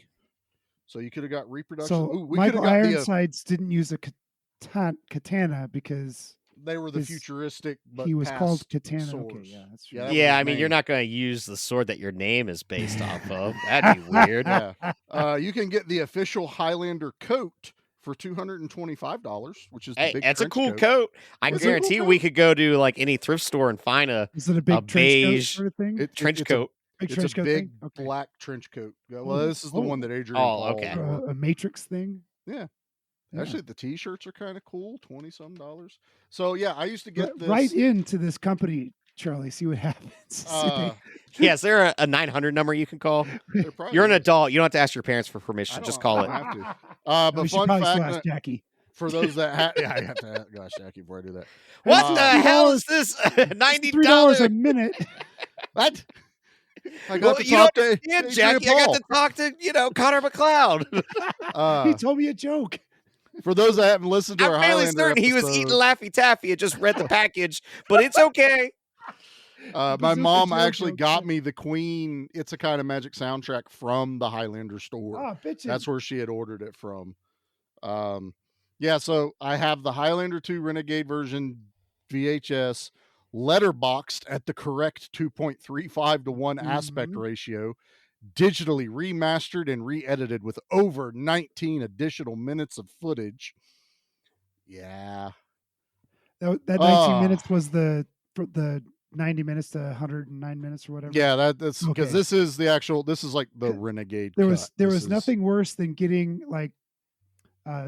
So you could have got reproduction. So Ooh, we could have Michael got Ironsides didn't use a katana because they were the his- futuristic, but he was called past katana. swords. Okay, yeah, that's true. that was Yeah, his I mean, name. you're not going to use the sword that your name is based off of. That'd be weird. Yeah. You can get the official Highlander coat for $225, which is the Hey, big that's a trench cool coat. I Is it a cool guarantee coat? we could go to like any thrift store and find a Is it a big trench coat beige sort of thing? trench it's a- coat. Big It's trench a coat big thing? Okay. black trench coat. Well, Ooh. this is the one that Adrian Oh, Paul okay. wore. A Matrix thing? Yeah. Yeah. Actually, the T-shirts are kind of cool, $20-some. So yeah, I used to get this. Right into this company, Charlie. See what happens. See Uh, Yeah, is there a 900 number you can call? there probably You're an is. adult. You don't have to ask your parents for I permission. Just don't- call I it. don't have to. we But should fun probably still fact ask Jackie. for those that yeah, I have to gosh, Jackie, before I do that. What Uh, the hell is this? $90? $3 a minute. What? I got Well, to you don't talk to understand, Adrian Jackie. I got Paul. to talk to, Connor McLeod. He told me a joke. For those that haven't listened to our I'm fairly Highlander certain he was episode, eating Laffy Taffy and just read the package, but it's okay. my Bazooka mom Joe actually joke, got yeah. me the Queen It's a Kind of Magic soundtrack from the Highlander store. Oh, bitchin'. That's where she had ordered it from. Yeah, so I have the Highlander 2 Renegade version VHS letterboxed at the correct 2.35 to 1 aspect Mhm. ratio, digitally remastered and re-edited with over 19 additional minutes of footage. Yeah. That 19 Ah. minutes was the 90 minutes to 109 minutes or whatever. Yeah, that's because Okay. this is the actual. This is like the Renegade. There cut. was This is- nothing worse than getting like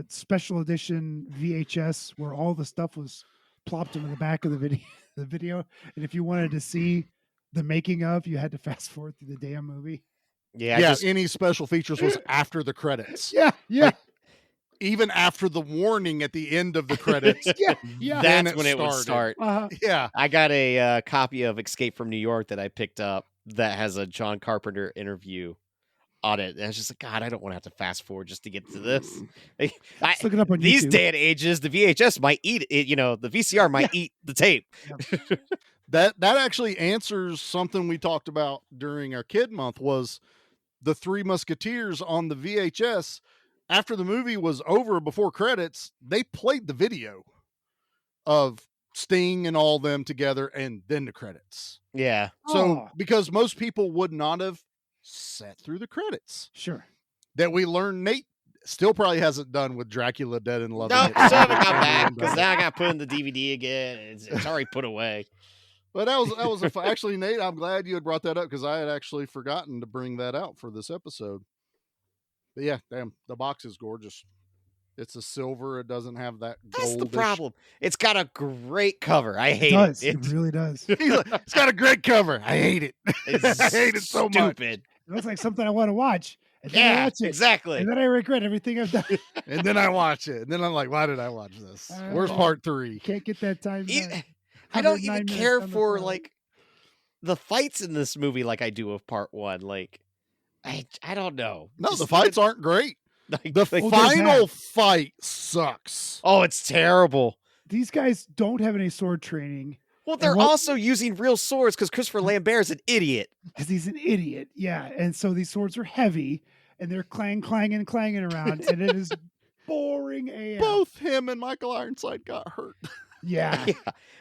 special edition VHS where all the stuff was plopped into the back of the video, and if you wanted to see the making of, you had to fast forward through the damn movie. Yeah, any special features was after the credits. Yeah. Like, even after the warning at the end of the credits. Yeah. then That's when it would started. start. Yeah. I got a copy of Escape from New York that I picked up that has a John Carpenter interview on it. And I was just like, God, I don't want to have to fast forward just to get to this. Let's look it up on These YouTube. day and ages, the VHS might eat it. The VCR might eat the tape. That actually answers something we talked about during our kid month was the Three Musketeers on the VHS. After the movie was over, before credits, they played the video of Sting and all them together and then the credits. Yeah. So because most people would not have sat through the credits. Sure. That we learned Nate still probably hasn't done with Dracula Dead and Love. No, I still haven't got back because now I got put in the DVD again. It's already put away. But that was actually, Nate, I'm glad you had brought that up because I had actually forgotten to bring that out for this episode. But yeah, damn, the box is gorgeous. It's a silver. It doesn't have that gold. That's the problem. It's got a great cover. I hate it. It really does. It's got a great cover. I hate it. I hate it so much. Stupid. It looks like something I want to watch. And then I watch it. Exactly. And then I regret everything I've done. And then I watch it. And then I'm like, why did I watch this? Where's part 3? Can't get that time back. I don't 109 even minutes care on the for clock. like the fights in this movie like I do of part 1. Like I don't know. No, Just the fights aren't great. The there's final that. fight sucks. Oh, it's terrible. These guys don't have any sword training. Well, they're also using real swords because Christopher Lambert's an idiot. Because he's an idiot. Yeah. And so these swords are heavy and they're clanging around. And it is boring AF. Both him and Michael Ironside got hurt. Yeah.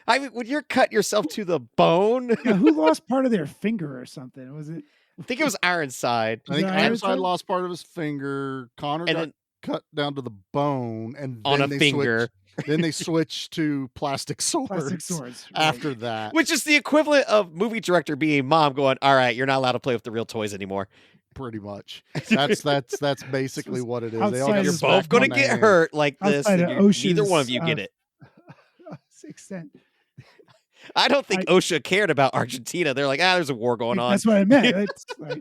I mean, when you're cutting yourself to the bone. Yeah, who lost part of their finger or something? Was it? I think it was Ironside. I think Ironside lost part of his finger. Connor got cut down to the bone, and on then a finger. Then they switched to plastic swords. Right. After that, which is the equivalent of movie director being mom going, "All right, you're not allowed to play with the real toys anymore." Pretty much. That's basically what it is. They all You're both going to get hurt like this. And neither one of you get it. 6 cent. I don't think OSHA cared about Argentina. They're like, there's a war going on. That's what I meant.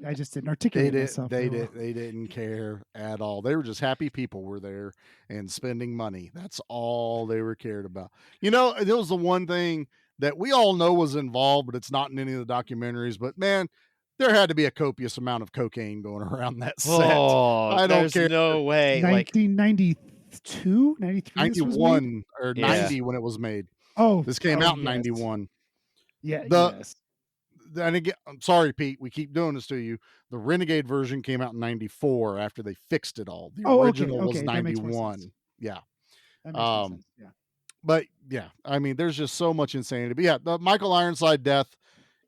I just didn't articulate myself. They didn't care at all. They were just happy people were there and spending money. That's all they were cared about. It was the one thing that we all know was involved, but it's not in any of the documentaries. But man, there had to be a copious amount of cocaine going around that set. Oh, I don't care. No way. 1992, 93, 91 or 90 when it was made. Oh, this came out in 91. Yeah. And again, I'm sorry, Pete. We keep doing this to you. The Renegade version came out in 94 after they fixed it all. The original was 91. Yeah. That makes more sense. Yeah. But yeah, I mean, there's just so much insanity. But yeah, the Michael Ironside death,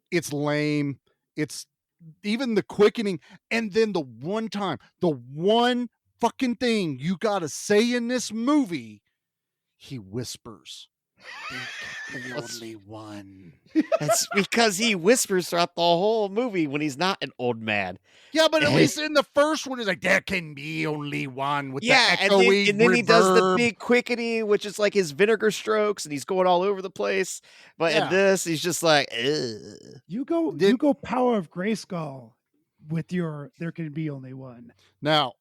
it's lame. It's even the quickening. And then the one fucking thing you got to say in this movie, he whispers. The only one. That's because he whispers throughout the whole movie when he's not an old man. Yeah, but at least in the first one, he's like, there can be only one with the echoey and then he does the reverb. big quickening, which is like his vinegar strokes, and he's going all over the place. But in this, he's just like, ugh. You go Power of Grayskull with your there can be only one. Now,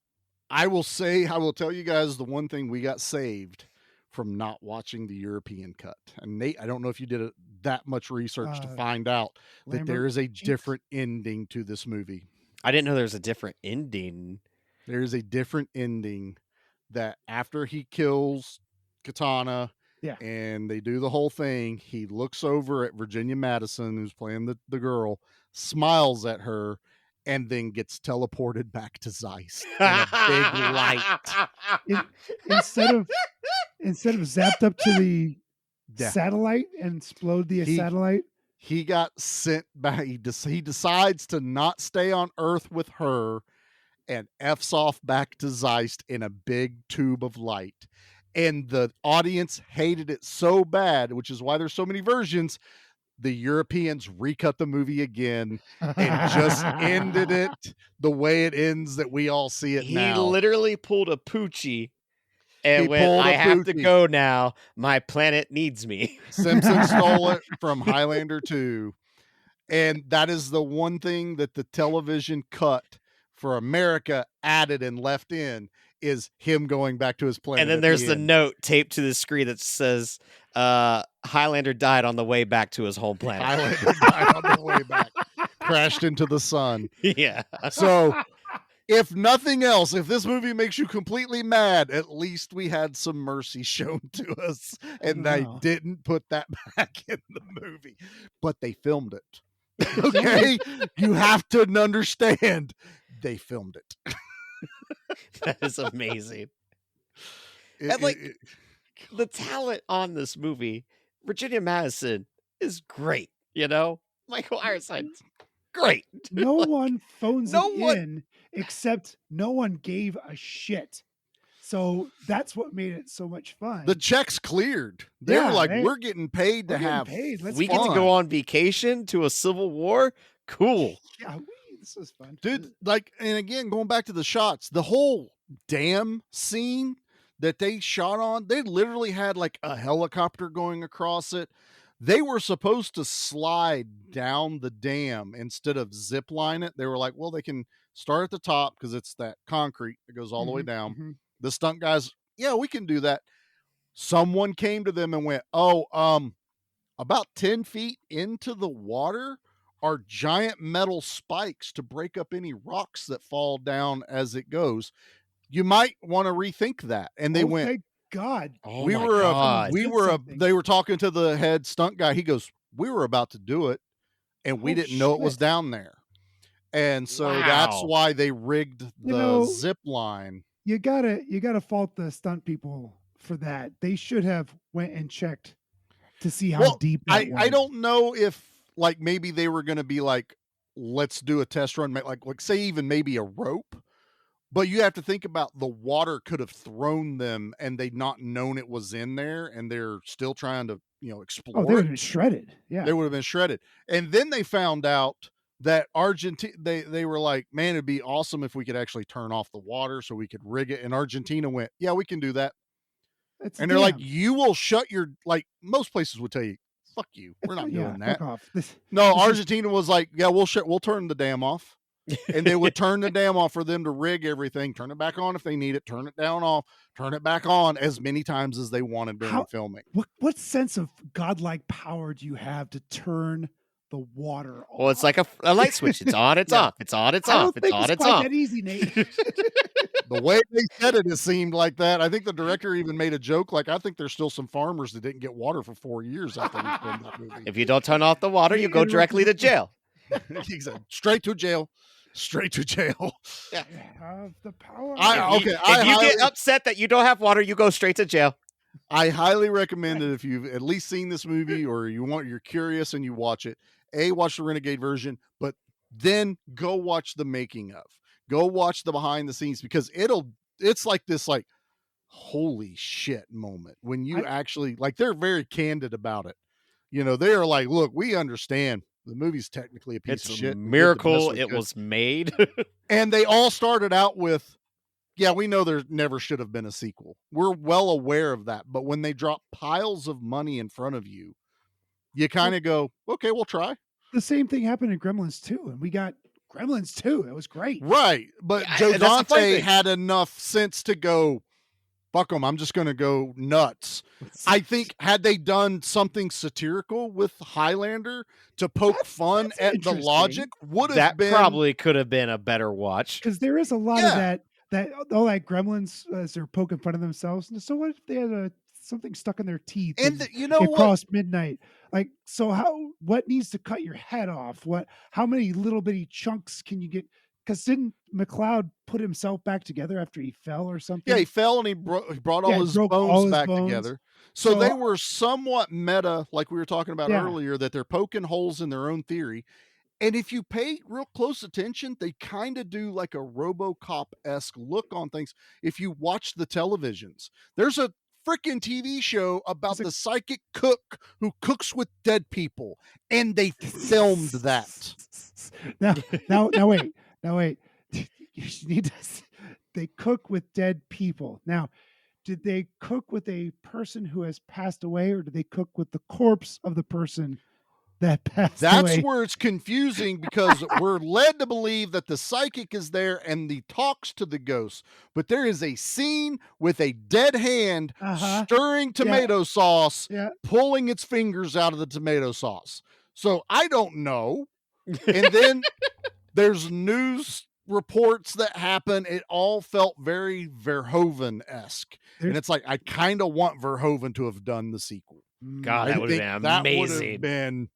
I will tell you guys the one thing we got saved from not watching the European cut. And Nate, I don't know if you did that much research to find out that there is a different ending to this movie. I didn't know there was a different ending. There is a different ending that after he kills Katana and they do the whole thing, he looks over at Virginia Madison, who's playing the girl, smiles at her, and then gets teleported back to Zeist in a big light. Instead of zapped up to the satellite and explode the satellite, he got sent back. He decides to not stay on Earth with her and F's off back to Zeist in a big tube of light. And the audience hated it so bad, which is why there's so many versions. the Europeans recut the movie again and just ended it the way it ends that we all see it He now. literally pulled a Poochie and He went, pulled I a have to Poochie. go now. My planet needs me. Simpson stole it from Highlander 2. And that is the one thing that the television cut for America added and left in is him going back to his planet. And then at there's the end. note taped to the screen that says, Highlander died on the way back to his home planet. Highlander died on the way back. Crashed into the sun. Yeah. So if nothing else, if this movie makes you completely mad, at least we had some mercy shown to us. And they didn't put that back in the movie. But they filmed it. Okay? You have to understand. They filmed it. That is amazing. And like the talent on this movie, Virginia Madison is great, you know? Michael Ironside's great. No one phones no it one- in except no one gave a shit. So that's what made it so much fun. The checks cleared. They were like, they- we're getting paid to we're getting have paid. Let's we get to fun. go on vacation to a civil war. Cool. Yeah, this was fun. Dude, like, and again, going back to the shots, the whole dam scene that they shot on, they literally had like a helicopter going across it. They were supposed to slide down the dam instead of zip line it. They were like, well, they can start at the top because it's that concrete that goes all the way down. Mhm. The stunt guys, yeah, we can do that. Someone came to them and went, about 10 feet into the water are giant metal spikes to break up any rocks that fall down as it goes. You might want to rethink that. And they went, thank God. Oh they were talking to the head stunt guy. He goes, we were about to do it and we didn't know it was down there. And so that's why they rigged the zip line. You gotta fault the stunt people for that. They should have went and checked to see how deep that was. I don't know if like maybe they were going to be like, let's do a test run, like say even maybe a rope. But you have to think about the water could have thrown them and they'd not known it was in there and they're still trying to, explore. Oh, they would have been shredded. Yeah. They would have been shredded. And then they found out that Argentina, they were like, man, it'd be awesome if we could actually turn off the water so we could rig it. And Argentina went, yeah, we can do that. And they're like, you will shut your, like most places would tell you, fuck you. We're not doing that. Fuck off. No, Argentina was like, yeah, we'll turn the dam off. And they would turn the dam off for them to rig everything, turn it back on if they need it, turn it down off, turn it back on as many times as they wanted during filming. What sense of godlike power do you have to turn the water off? Well, it's like a light switch. It's on, it's off. It's on, it's off. It's on, it's off. That easy, Nate. The way they said it, it seemed like that. I think the director even made a joke. Like, I think there's still some farmers that didn't get water for 4 years after we filmed that movie. If you don't turn off the water, you go directly to jail. Exactly. Straight to jail. Straight to jail. Yeah. Have the power. If you get upset that you don't have water, you go straight to jail. I highly recommend it if you've at least seen this movie or you're curious and you watch it. Watch the Renegade version, but then go watch the making of. Go watch the behind the scenes because it's like this like holy shit moment when you actually like they're very candid about it. They are like, look, we understand the movie's technically a piece of shit. It's a miracle it was made. And they all started out with, yeah, we know there never should have been a sequel. We're well aware of that. But when they drop piles of money in front of you, you kind of go, okay, we'll try. The same thing happened in Gremlins 2, and we got Gremlins 2. It was great. Right. But Joe Dante had enough sense to go, fuck them, I'm just going to go nuts. I think had they done something satirical with Highlander to poke fun at the logic, would have been... That probably could have been a better watch. Because there is a lot of that all that Gremlins as they're poking fun of themselves. And so what if they had something stuck in their teeth and across midnight? Like, so what needs to cut your head off? How many little bitty chunks can you get? Because didn't McLeod put himself back together after he fell or something? Yeah, he fell and he brought all his bones back together. So they were somewhat meta, like we were talking about earlier, that they're poking holes in their own theory. And if you pay real close attention, they kind of do like a RoboCop-esque look on things. If you watch the televisions, there's a freaking TV show about the psychic cook who cooks with dead people, and they filmed that. Now wait. You need to. They cook with dead people. Now, did they cook with a person who has passed away, or did they cook with the corpse of the person that passed away? That's where it's confusing, because we're led to believe that the psychic is there and he talks to the ghost, but there is a scene with a dead hand stirring tomato sauce, pulling its fingers out of the tomato sauce. So I don't know. And then there's news reports that happen. It all felt very Verhoeven-esque. And it's like, I kind of want Verhoeven to have done the sequel. God, that would have been amazing.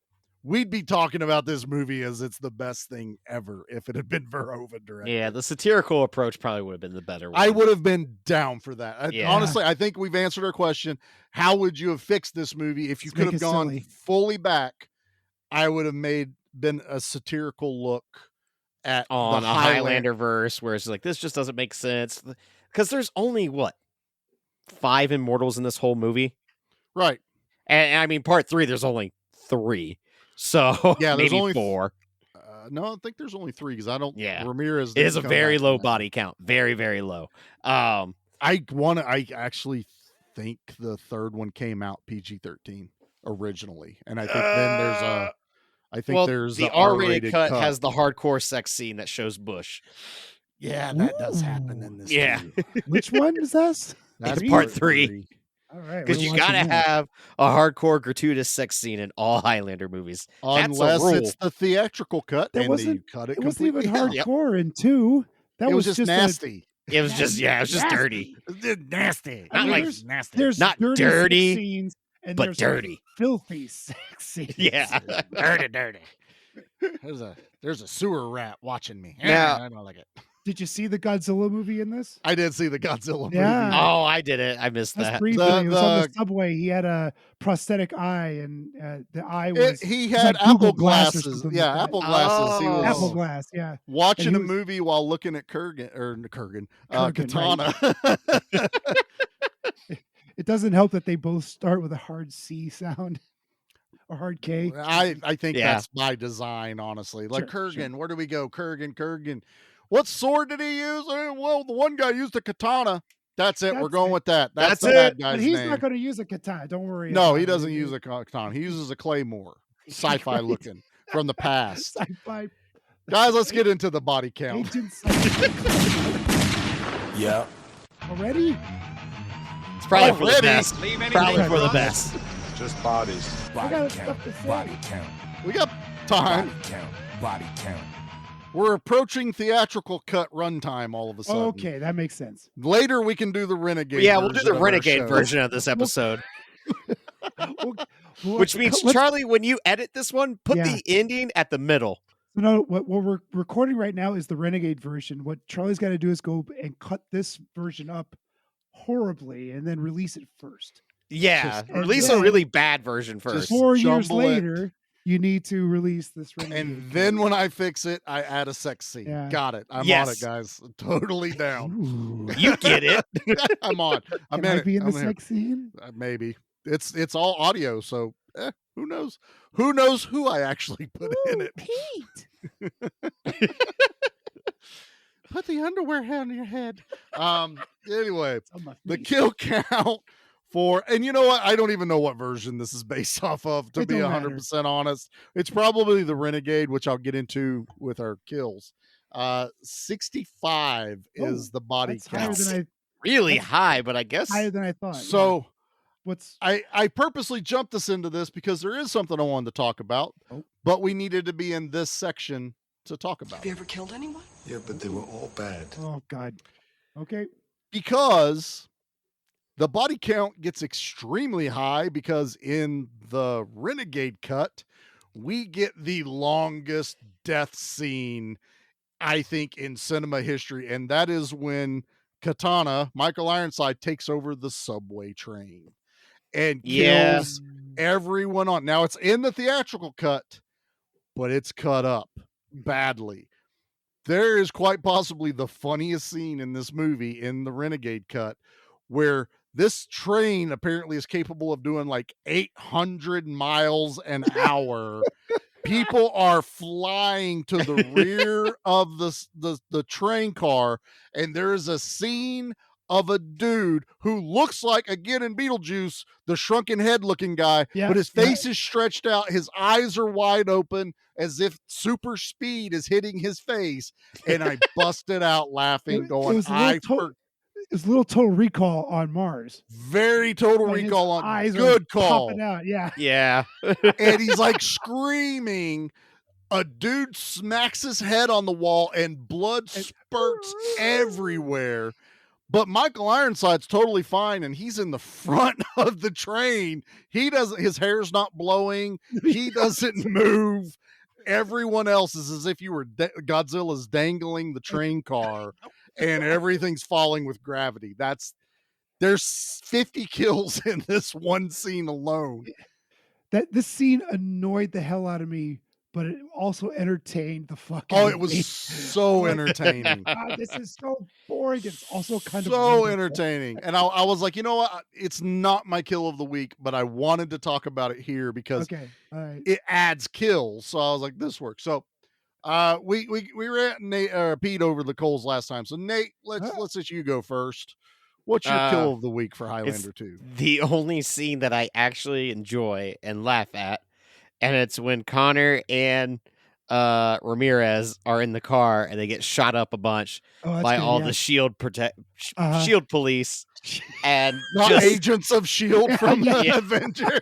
We'd be talking about this movie as it's the best thing ever if it had been Verhoeven directed. Yeah, the satirical approach probably would have been the better one. I would have been down for that. Honestly, I think we've answered our question. How would you have fixed this movie if you could have gone fully back? I would have been a satirical look at on the a Highlander verse, where it's like, this just doesn't make sense, because there's only 5 immortals in this whole movie, right? And I mean, part 3, there's only 3. So yeah, maybe only 4. No, I think there's only 3, because I don't. Yeah, Ramirez is a very low body count, very, very low. I actually think the third one came out PG-13 originally, and I think then there's a. I think there's the R-rated cut has the hardcore sex scene that shows Bush. Yeah, that does happen in this. Yeah, which one is this? That's part 3. All right, because you gotta have a hardcore gratuitous sex scene in all Highlander movies, unless it's the theatrical cut and they cut it. It wasn't even completely out. hardcore in 2. That was just nasty. It was just it was just dirty. Nasty. Not like nasty. There's not dirty scenes, and but there's dirty, filthy sex scenes. Yeah, dirty. There's a sewer rat watching me. Now, I don't like it. Did you see the Godzilla movie in this? I did see the Godzilla movie. Oh, I didn't. I missed that. Briefly, it was on the subway. He had a prosthetic eye, and the eye was. He had like Apple glasses. Yeah, like Apple glasses. He was Apple glass. Yeah. Watching a movie while looking at Katana. Right. It doesn't help that they both start with a hard C sound. Or hard K. I think that's by design, honestly. Like Kurgan, where do we go? Kurgan. What sword did he use? Well, the one guy used a katana. That's it. We're going with that. That's the bad guy's But he's name. not going to use a katana. Don't worry. No, he doesn't use a katana. He uses a claymore. Sci-fi looking from the past. Sci-fi. Guys, let's get into the body count. Yeah. Already? It's probably for the best. Probably for the best. Just bodies. Body count. Body count. We got time. Body count. Body count. We're approaching theatrical cut runtime all of a sudden. Okay, that makes sense. Later, we can do the Renegade. Yeah, we'll do the Renegade version of this episode. Which means, Charlie, when you edit this one, put the ending at the middle. No, what we're recording right now is the Renegade version. What Charlie's got to do is go and cut this version up horribly and then release it first. Yeah, release a really bad version first. 4 years later, you need to release this Renegade. And then when I fix it, I add a sex scene. Yeah. Got it. I'm on it, guys. Totally down. Ooh. You get it. I'm on. Can I be in the sex scene? Maybe. It's all audio, so who knows? Who knows who I actually put in it? Pete. Put the underwear on your head. Anyway, the kill count for, and you know what? I don't even know what version this is based off of, to be 100% honest. It's probably the Renegade, which I'll get into with our kills. 65 is the body count. Really high, but I guess higher than I thought. So I purposely jumped us into this because there is something I wanted to talk about, but we needed to be in this section to talk about. Have you ever killed anyone? Yeah, but they were all bad. Oh, God. Okay. Because the body count gets extremely high, because in the Renegade cut, we get the longest death scene, I think, in cinema history. And that is when Katana, Michael Ironside, takes over the subway train and kills everyone on. Now, it's in the theatrical cut, but it's cut up badly. There is quite possibly the funniest scene in this movie in the Renegade cut, where This train apparently is capable of doing like 800 miles an hour. People are flying to the rear of the train car, and there is a scene of a dude who looks like, again in Beetlejuice, the shrunken head looking guy, but his face is stretched out, his eyes are wide open as if super speed is hitting his face, and I busted out laughing, going, it was a little Total Recall on Mars. Very Total Recall on. Eyes Good call. Popping out, yeah. Yeah. And he's like screaming. A dude smacks his head on the wall and blood spurts everywhere. But Michael Ironside's totally fine, and he's in the front of the train. His hair's not blowing. He doesn't move. Everyone else is as if you were Godzilla's dangling the train car, and everything's falling with gravity. There's 50 kills in this one scene alone. This scene annoyed the hell out of me, but it also entertained the fucking. Oh, it was so entertaining. God, this is so boring. It's also kind of so entertaining. And I was like, you know what? It's not my kill of the week, but I wanted to talk about it here because it adds kills. So I was like, this works. So we ran Pete over the coals last time. So Nate, let's let you go first. What's your kill of the week for Highlander 2? The only scene that I actually enjoy and laugh at, and it's when Connor and Ramirez are in the car and they get shot up a bunch by all the shield police and not agents of shield from the Avengers.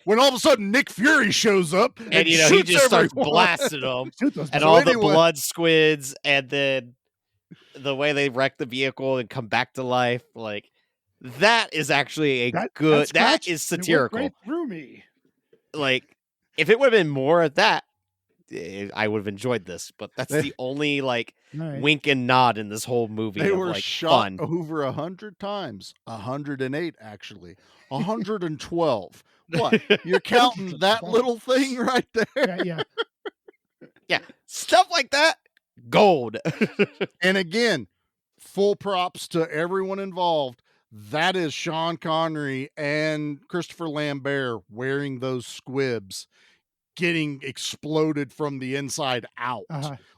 When all of a sudden Nick Fury shows up and he just starts blasting them and all the blood squids, and then the way they wreck the vehicle and come back to life, like that is actually that is satirical. Right through me. Like, if it would have been more of that, I would have enjoyed this. But that's the only wink and nod in this whole movie. They were shot over 100 times, 108 actually, 112. What? You're counting that little thing right there? Yeah, stuff like that. Gold. And again, full props to everyone involved. That is Sean Connery and Christopher Lambert wearing those squibs, getting exploded from the inside out.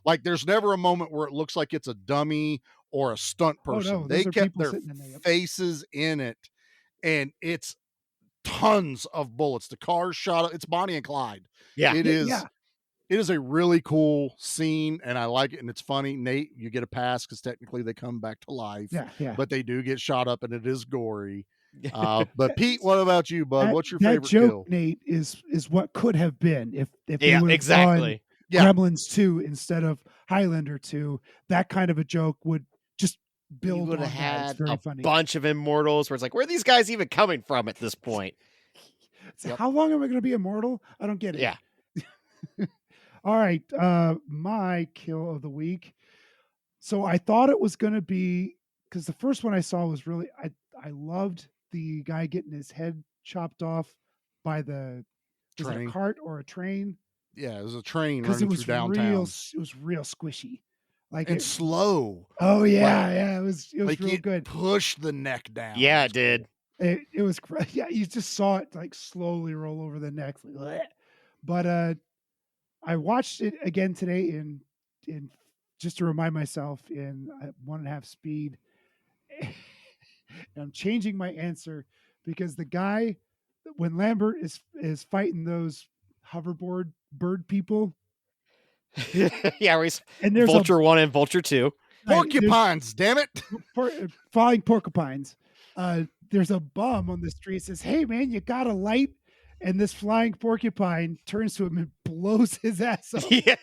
Like there's never a moment where it looks like it's a dummy or a stunt person. Oh, no, they kept their faces in it, and it's tons of bullets. The car shot up. It's Bonnie and Clyde. Yeah, it is. Yeah. It is a really cool scene, and I like it, and it's funny. Nate, you get a pass because technically they come back to life. Yeah. But they do get shot up, and it is gory. But Pete, what about you, bud? What's your favorite joke, kill? Nate, is what could have been if they would have done Gremlins 2 instead of Highlander 2. That kind of a joke would just build. You would have had a funny. bunch of immortals where it's like, where are these guys even coming from at this point? How long am I going to be immortal? I don't get it. Yeah. All right, my kill of the week. So I thought it was going to be, because the first one I saw was really, I loved the guy getting his head chopped off by was it a cart or a train? Yeah, it was a train running through downtown. It was real squishy, slow. Oh yeah, it was real good. Pushed the neck down. Yeah, it did. It was yeah. You just saw it like slowly roll over the neck, but I watched it again today in just to remind myself in 1.5 speed. And I'm changing my answer because the guy, when Lambert is fighting those hoverboard bird people. Yeah, and there's Vulture 1 and Vulture 2. Porcupines, damn it. Flying porcupines. There's a bum on the street says, "Hey man, you got a light?" And this flying porcupine turns to him and blows his ass up. Yeah.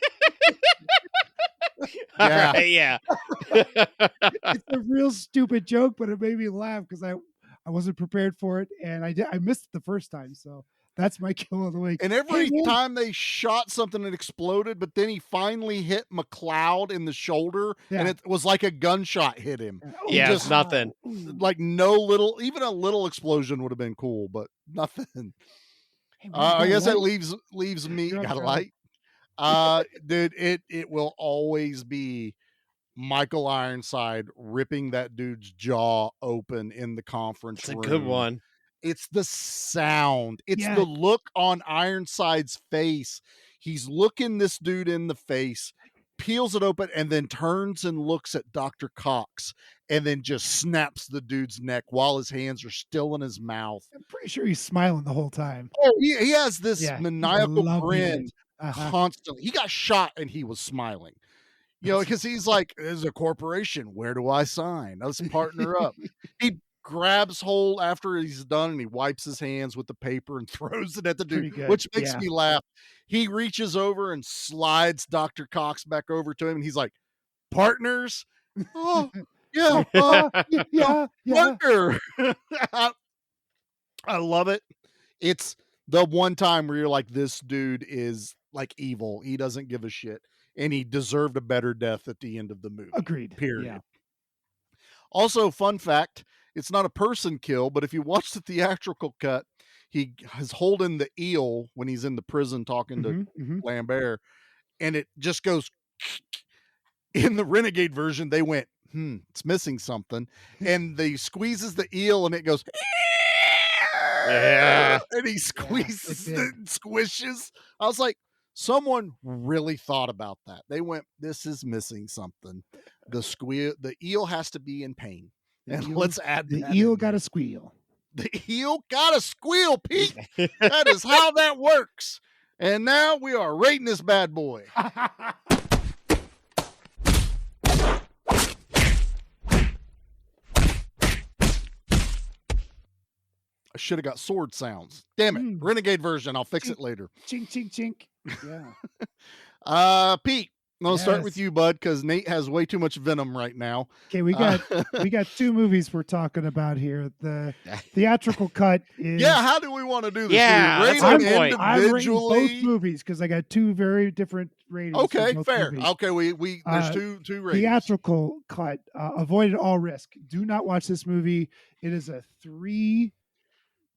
Yeah. It's a real stupid joke, but it made me laugh because I wasn't prepared for it, and I missed it the first time. So that's my kill of the week. And every time they shot something, it exploded, but then he finally hit McLeod in the shoulder, and it was like a gunshot hit him. Yeah, just nothing. Like even a little explosion would have been cool, but nothing. I guess that leaves me. Got a light, dude. It will always be Michael Ironside ripping that dude's jaw open in the conference It's a room. good one. It's the sound. It's Yeah. the look on Ironside's face. He's looking this dude in the face, peels it open, and then turns and looks at Dr. Cox, and then just snaps the dude's neck while his hands are still in his mouth. I'm pretty sure he's smiling the whole time. Oh, he has this Yeah, he's maniacal loving grin it. Uh-huh. constantly. He got shot and he was smiling. You know, because he's like, "There's a corporation. Where do I sign? Let's partner up." He grabs hold after he's done and he wipes his hands with the paper and throws it at the Pretty dude, good, which makes yeah. me laugh. He reaches over and slides Dr. Cox back over to him, and he's like, "Partners? Oh, yeah, yeah. partner." I love it. It's the one time where you're like, this dude is like evil. He doesn't give a shit. And he deserved a better death at the end of the movie. Agreed. Period. Yeah. Also, fun fact, it's not a person kill, but if you watch the theatrical cut, he is holding the eel when he's in the prison talking to Lambert, and it just goes. In the Renegade version, they went, it's missing something. And they squeezes the eel and it goes, Yeah. and he squeezes and squishes. I was like, someone really thought about that. They went, this is missing something. The eel has to be in pain. And let's add the that eel in got there. a squeal. The eel got a squeal, Pete. That is how that works. And now we are rating this bad boy. I should have got sword sounds. Damn it. Renegade version. I'll fix it later. Chink, chink, chink. Yeah. Pete, I'll start Yes. with you, bud, because Nate has way too much venom right now. Okay, we got two movies we're talking about here. The theatrical cut is How do we want to do this? Yeah, do we rate that's them my point. I'm rating individually? both movies because I got two very different ratings. for Okay, both fair. movies. Okay, we there's two ratings. Theatrical cut. Avoid at all risk. Do not watch this movie. It is a 3,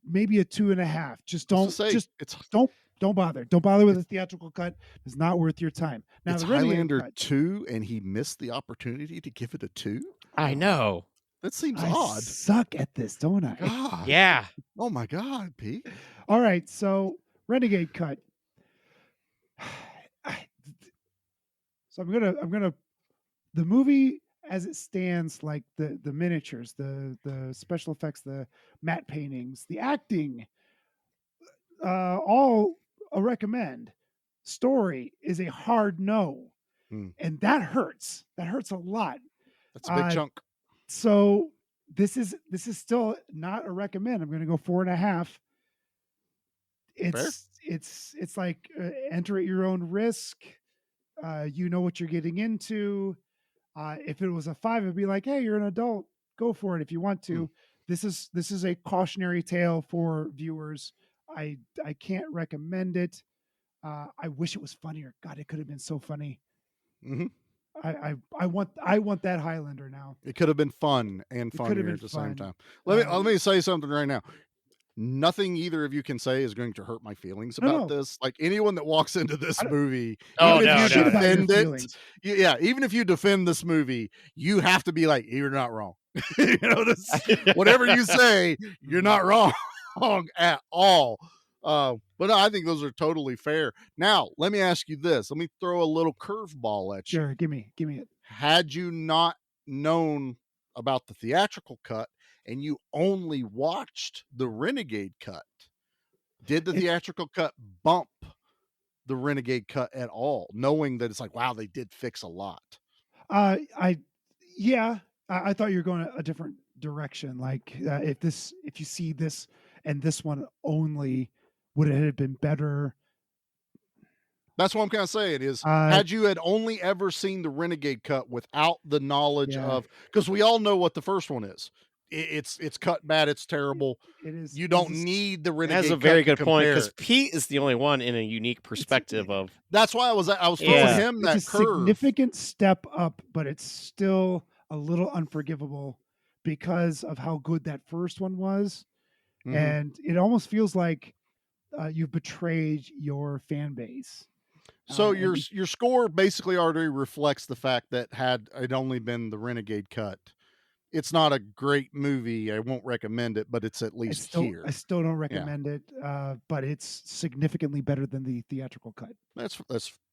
maybe a 2.5. Just don't bother. Don't bother with the theatrical cut. It's not worth your time. Now It's the Renegade Highlander cut, 2, and he missed the opportunity to give it a 2. I know. That seems I odd. suck at this, don't I? God. Yeah. Oh my God, Pete. All right, so Renegade cut. So I'm gonna the movie as it stands, like the miniatures, the special effects, the matte paintings, the acting, all a recommend. Story is a hard no, and that hurts. That hurts a lot. That's a big chunk. So this is still not a recommend. I'm going to go 4.5. It's like enter at your own risk. You know what you're getting into. If it was a 5, it'd be like, hey, you're an adult. Go for it if you want to. This is a cautionary tale for viewers. I can't recommend it. I wish it was funnier. God, it could have been so funny. I want that Highlander now. It could have been fun and It could have funnier been at the same fun. time. Let me say something right now. Nothing either of you can say is going to hurt my feelings No, about no. this. Like anyone that walks into this movie, Oh, even no, if you no, no. defend it, Feelings. even if you defend this movie, you have to be like, you're not wrong. You know, whatever you say, you're not wrong at all. But I think those are totally fair. Now, let me ask you this. Let me throw a little curveball at you. Sure, give me it. Had you not known about the theatrical cut and you only watched the Renegade cut, did the theatrical cut bump the Renegade cut at all, knowing that it's like, wow, they did fix a lot? I thought you were going a different direction. Like if you see this and this one only, would it have been better? That's what I'm kind of saying is, had you had only ever seen the Renegade cut without the knowledge of, because we all know what the first one is. It's cut bad. It's terrible. It is. You don't need the Renegade. That's a cut very to good point compare because it. Pete is the only one in a unique perspective of. That's why I was throwing him that It's a curve. significant step up, but it's still a little unforgivable because of how good that first one was, and it almost feels like you've betrayed your fan base. So and your score basically already reflects the fact that had it only been the Renegade cut, it's not a great movie. I won't recommend it, but it's at I least still here. I still don't Yeah, recommend it, but it's significantly better than the theatrical cut. that's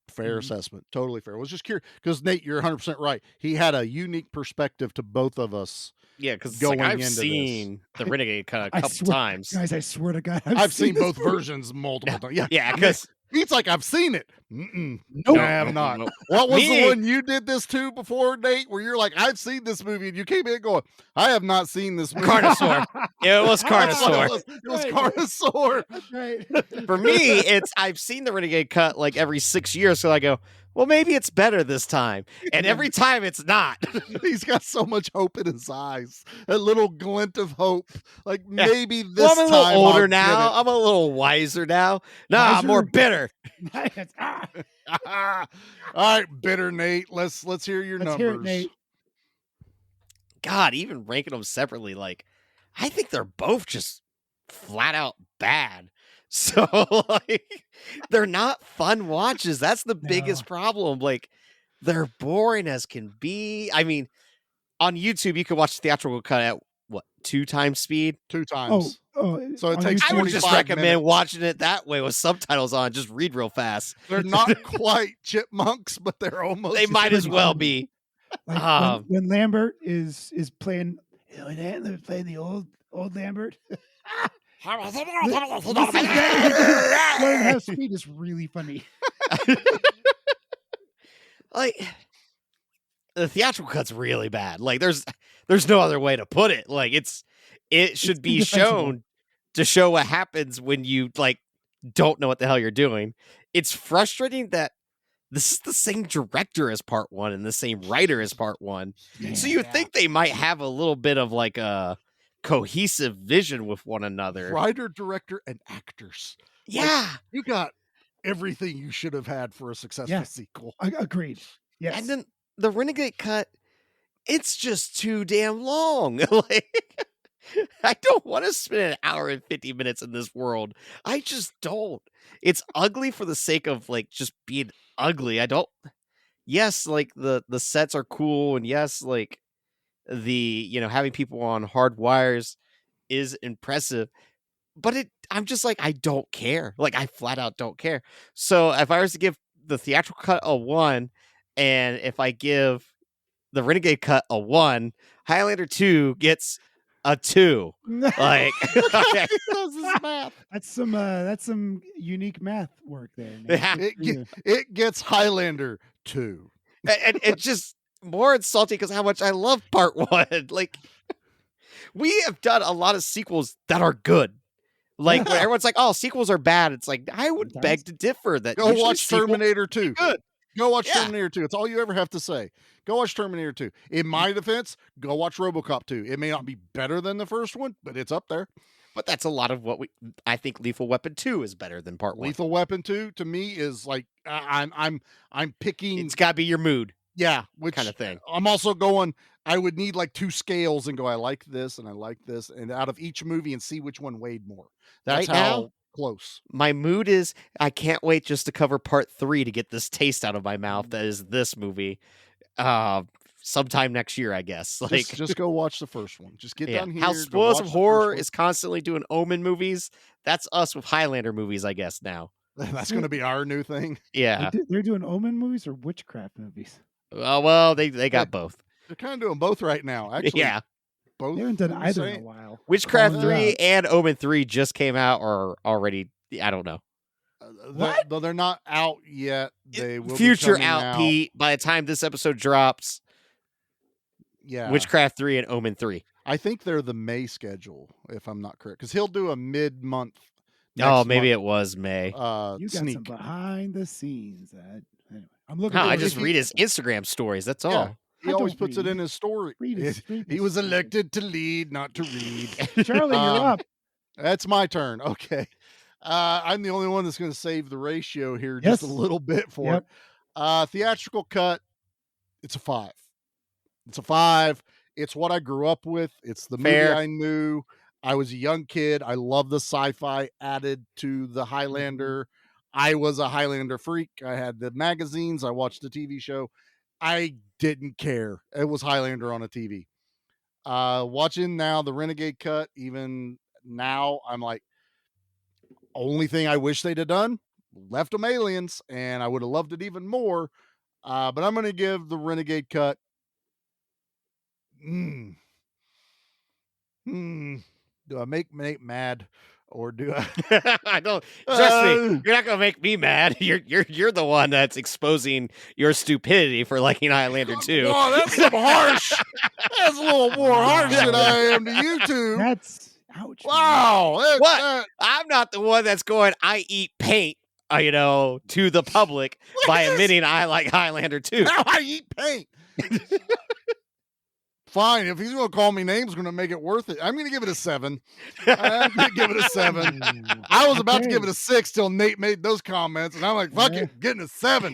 fair Mhm. assessment. Totally fair. I was just curious because Nate, you're 100% right. He had a unique perspective to both of us Yeah, because going I've into this. seen the Renegade cut a I couple swear, times. guys, I swear to God, I've seen this both movie. versions multiple times. Yeah, Yeah, Nate, because Pete's like, I've seen it. Mm-mm, Nope. I have not. nope. What was the Me, one you did this to before, Nate? Where you're like, I've seen this movie, and you came in going, I have not seen this movie. Carnosaur. It was That's what Carnosaur. it was. It was Right. Carnosaur. That's right. For me, I've seen the Renegade cut like every 6 years, so I go, well, maybe it's better this time. And every time it's not. He's got so much hope in his eyes. A little glint of hope. Like Yeah. maybe this Well, I'm a little time older I'll now. get I'm a little wiser now. Nah, I'm more Wiser? bitter. Nice. Ah, it. All right, bitter Nate. Let's hear your let's numbers. hear it, Nate. God, even ranking them separately, like, I think they're both just flat out bad. So, like, they're not fun watches. That's the biggest problem. Like, they're boring as can be. I mean, on YouTube, you can watch the theatrical cut at what, 2 times speed? 2 times. Oh, So it on takes I would just 45 recommend minutes. watching it that way with subtitles on. Just read real fast. They're not quite chipmunks, but they're almost. They might as pretty well funny. be. Like when Lambert is playing, when Antler playing the old Lambert. Listening to that, learn how to speed is really funny. Like, the theatrical cut's really bad. Like, there's no other way to put it. Like, it should be indefensible. shown to show what happens when you like don't know what the hell you're doing. It's frustrating that this is the same director as part 1 and the same writer as part 1. So you would think they might have a little bit of like a cohesive vision with one another. Writer, director, and actors. Yeah. Like, you got everything you should have had for a successful sequel. Agreed. Yes. And then the Renegade cut, it's just too damn long. Like, I don't want to spend an hour and 50 minutes in this world. I just don't. It's ugly for the sake of like just being ugly. I don't. Yes, like the sets are cool, and yes, like the having people on hard wires is impressive. But I'm just like, I don't care. Like, I flat out don't care. So if I was to give the theatrical cut a 1, and if I give the Renegade cut a 1, Highlander 2 gets a 2. Like, okay. That's some unique math work there. Nate. It gets Highlander 2. And it's just more insulting because how much I love part 1. Like, we have done a lot of sequels that are good. Like, when everyone's like, oh, sequels are bad, it's like, I would beg to differ. That Go usually watch sequels Terminator are 2. good. Go watch Terminator 2. It's all you ever have to say. Go watch Terminator 2. In my defense, go watch RoboCop 2. It may not be better than the first one, but it's up there. But that's a lot of what I think Lethal Weapon 2 is better than part 1. Lethal Weapon 2 to me is like I'm picking. It's got to be your mood. Yeah, which kind of thing. I'm also going. I would need like 2 scales and go. I like this and I like this, and out of each movie and see which one weighed more. That's Right how now, close. My mood is I can't wait just to cover part 3 to get this taste out of my mouth. That is this movie. Sometime next year, I guess. Like, just go watch the first one. Just get done here. How go Spoils watch of the Horror first is constantly doing Omen movies. That's us with Highlander movies, I guess, now. one. That's going to be our new thing. Yeah. They're doing Omen movies or witchcraft movies. Well, they got both. They're kind of doing both right now. Actually, Yeah. both. They haven't done the either in same. a while. Witchcraft Calling it 3 out. and Omen 3 just came out or already. I don't know. Though they're not out yet. They will Future be coming out, Pete. By the time this episode drops, Yeah, Witchcraft 3 and Omen 3. I think they're the May schedule, if I'm not correct, because he'll do a mid-month. Oh, maybe it was May. You got sneak. some behind the scenes. Anyway, I'm looking. No, I forward just to read his Instagram stories. That's all. Yeah, he I always don't puts it read. in his story. Read his He was elected to lead, not to read. Charlie, you're up. That's my turn. Okay. I'm the only one that's going to save the ratio here Yes. just a little bit for Yep. it. Theatrical cut, it's a 5. It's a 5. It's what I grew up with. It's the Fair. movie I knew. I was a young kid. I love the sci-fi added to the Highlander. I was a Highlander freak. I had the magazines. I watched the TV show. I didn't care. It was Highlander on a TV. Watching now the Renegade cut, even now, I'm like, only thing I wish they'd have done, left them aliens, and I would have loved it even more. But I'm going to give the Renegade cut. Do I make Nate mad, or do I? I don't trust me. You're not gonna make me mad. You're the one that's exposing your stupidity for liking Highlander 2. Oh, that's some harsh. That's a little more harsh than I am to you two. That's ouch. Wow. What? I'm not the one that's going, I eat paint, to the public by admitting I like Highlander 2. Now I eat paint. Fine. If he's going to call me names, going to make it worth it. I'm going to give it a 7. I'm going to give it a 7. I was about to give it a 6 till Nate made those comments, and I'm like, fuck it, getting a 7.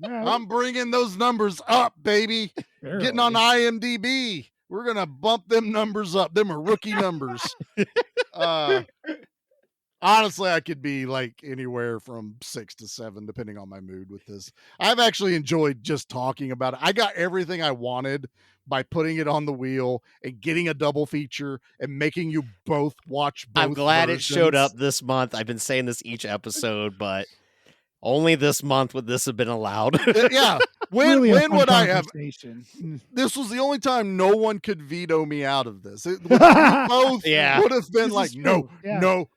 I'm bringing those numbers up, baby. Getting on IMDb. We're going to bump them numbers up. Them are rookie numbers. Honestly, I could be like anywhere from 6 to 7, depending on my mood with this. I've actually enjoyed just talking about it. I got everything I wanted by putting it on the wheel and getting a double feature and making you both watch both. I'm glad versions. it showed up this month. I've been saying this each episode, but only this month would this have been allowed. Yeah. When would I have? Mm. This was the only time no one could veto me out of this. We both would have been like, no,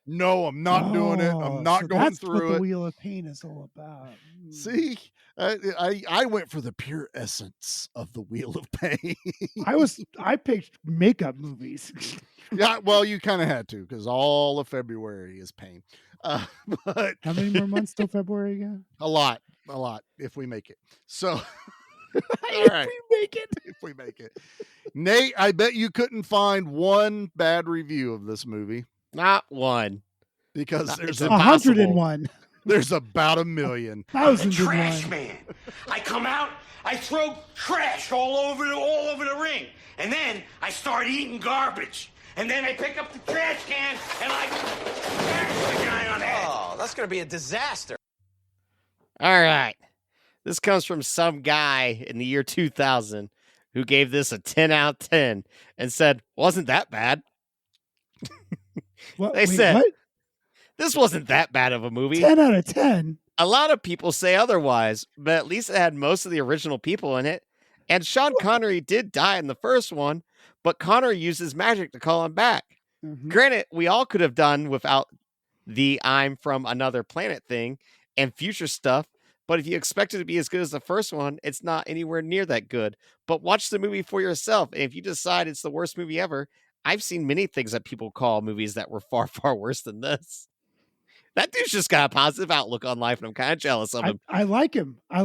I'm not doing it. I'm not going that's through what it. The Wheel of Pain is all about. See, I went for the pure essence of the Wheel of Pain. I picked makeup movies. Yeah, well, you kind of had to because all of February is pain. But how many more months till February again? A lot if we make it. So, all right, if we make it, Nate, I bet you couldn't find one bad review of this movie. Not one, because there's 101. There's about 1 million. Trash man. I come out, I throw trash all over the ring, and then I start eating garbage. And then I pick up the trash can and I smash the guy on the head. Oh, that's going to be a disaster. All right. This comes from some guy in the year 2000 who gave this a 10 out of 10 and said, wasn't that bad. Said, this wasn't that bad of a movie. 10 out of 10. A lot of people say otherwise, but at least it had most of the original people in it. And Sean Connery did die in the first one, but Connery uses magic to call him back. Mm-hmm. Granted, we all could have done without the I'm from another planet thing and future stuff, but if you expect it to be as good as the first one, it's not anywhere near that good. But watch the movie for yourself. And if you decide it's the worst movie ever, I've seen many things that people call movies that were far, far worse than this. That dude's just got a positive outlook on life, and I'm kind of jealous of him. I like him. I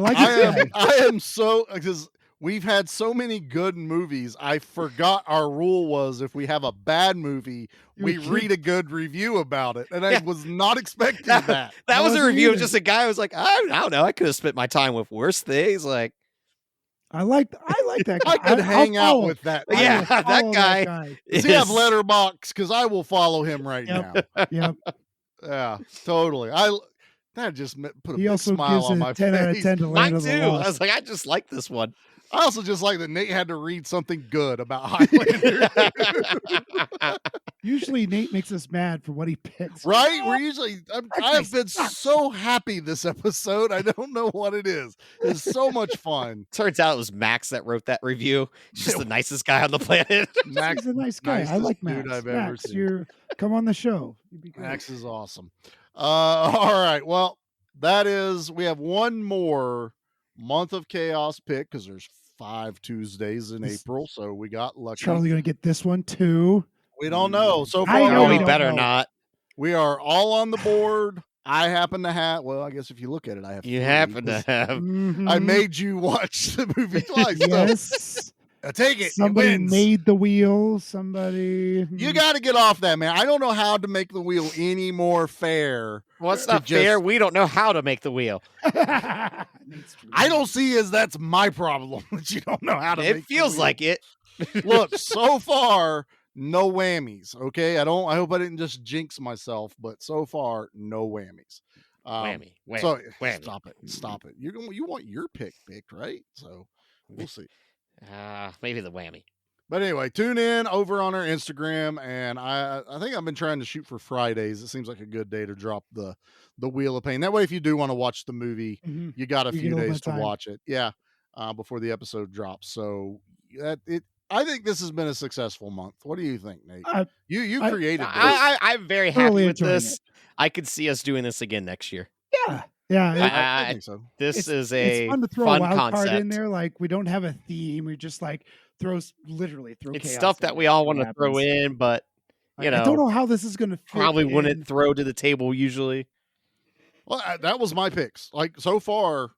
am so, because we've had so many good movies. I forgot our rule was if we have a bad movie, we read a good review about it. And I was not expecting that. That was a review of just a guy who was like, I don't know. I could have spent my time with worse things. Like, I like that guy. I could hang out with that. Yeah, that guy. Does he have Letterboxd? Because I will follow him right now. Yep. Yeah, totally. That just put a big also smile gives on a my 10 face. out of 10 to Land of the Mine too. Lost. I was like, I just like this one. I also just like that Nate had to read something good about Highlander. Usually Nate makes us mad for what he picks. Right? We're usually, I have been so happy this episode. I don't know what it is. It's so much fun. Turns out it was Max that wrote that review. He's just the nicest guy on the planet. Max is a nice guy. I like Max. I've ever seen. Come on the show. Max is awesome. All right. Well, we have one more month of chaos pick because there's 5 Tuesdays in April, so we got lucky. Charlie gonna get this one too. We don't know. So far, we better not. We are all on the board. I happen to have. Well, I guess if you look at it, I have. You happen to have. Mm-hmm. I made you watch the movie twice. Yes. Take it. Somebody it wins. made the wheel. Somebody. You got to get off that, man. I don't know how to make the wheel any more fair. Well, it's not fair. We don't know how to make the wheel. I don't see as that's my problem that you don't know how to. It feels like it. Look, so far, no whammies. Okay, I hope I didn't just jinx myself, but so far, no whammies. Whammy. So Whammy. stop it. You want your pick picked, right? So we'll see. Maybe the whammy. But anyway, tune in over on our Instagram, and I think I've been trying to shoot for Fridays. It seems like a good day to drop the Wheel of Pain. That way, if you do want to watch the movie, you got a few days to watch it. Yeah, before the episode drops. So I think this has been a successful month. What do you think, Nate? You created this. I'm very happy Thoroughly with enjoying this. it. I could see us doing this again next year. Yeah. I think so. This is it's a fun to throw fun a wild concept. card in there. Like we don't have a theme. We just like throw It's chaos stuff in that we there. all What want to throw happens. in, but I don't know how this is going to fit probably in. wouldn't throw to the table usually. Well, that was my picks. Like so far,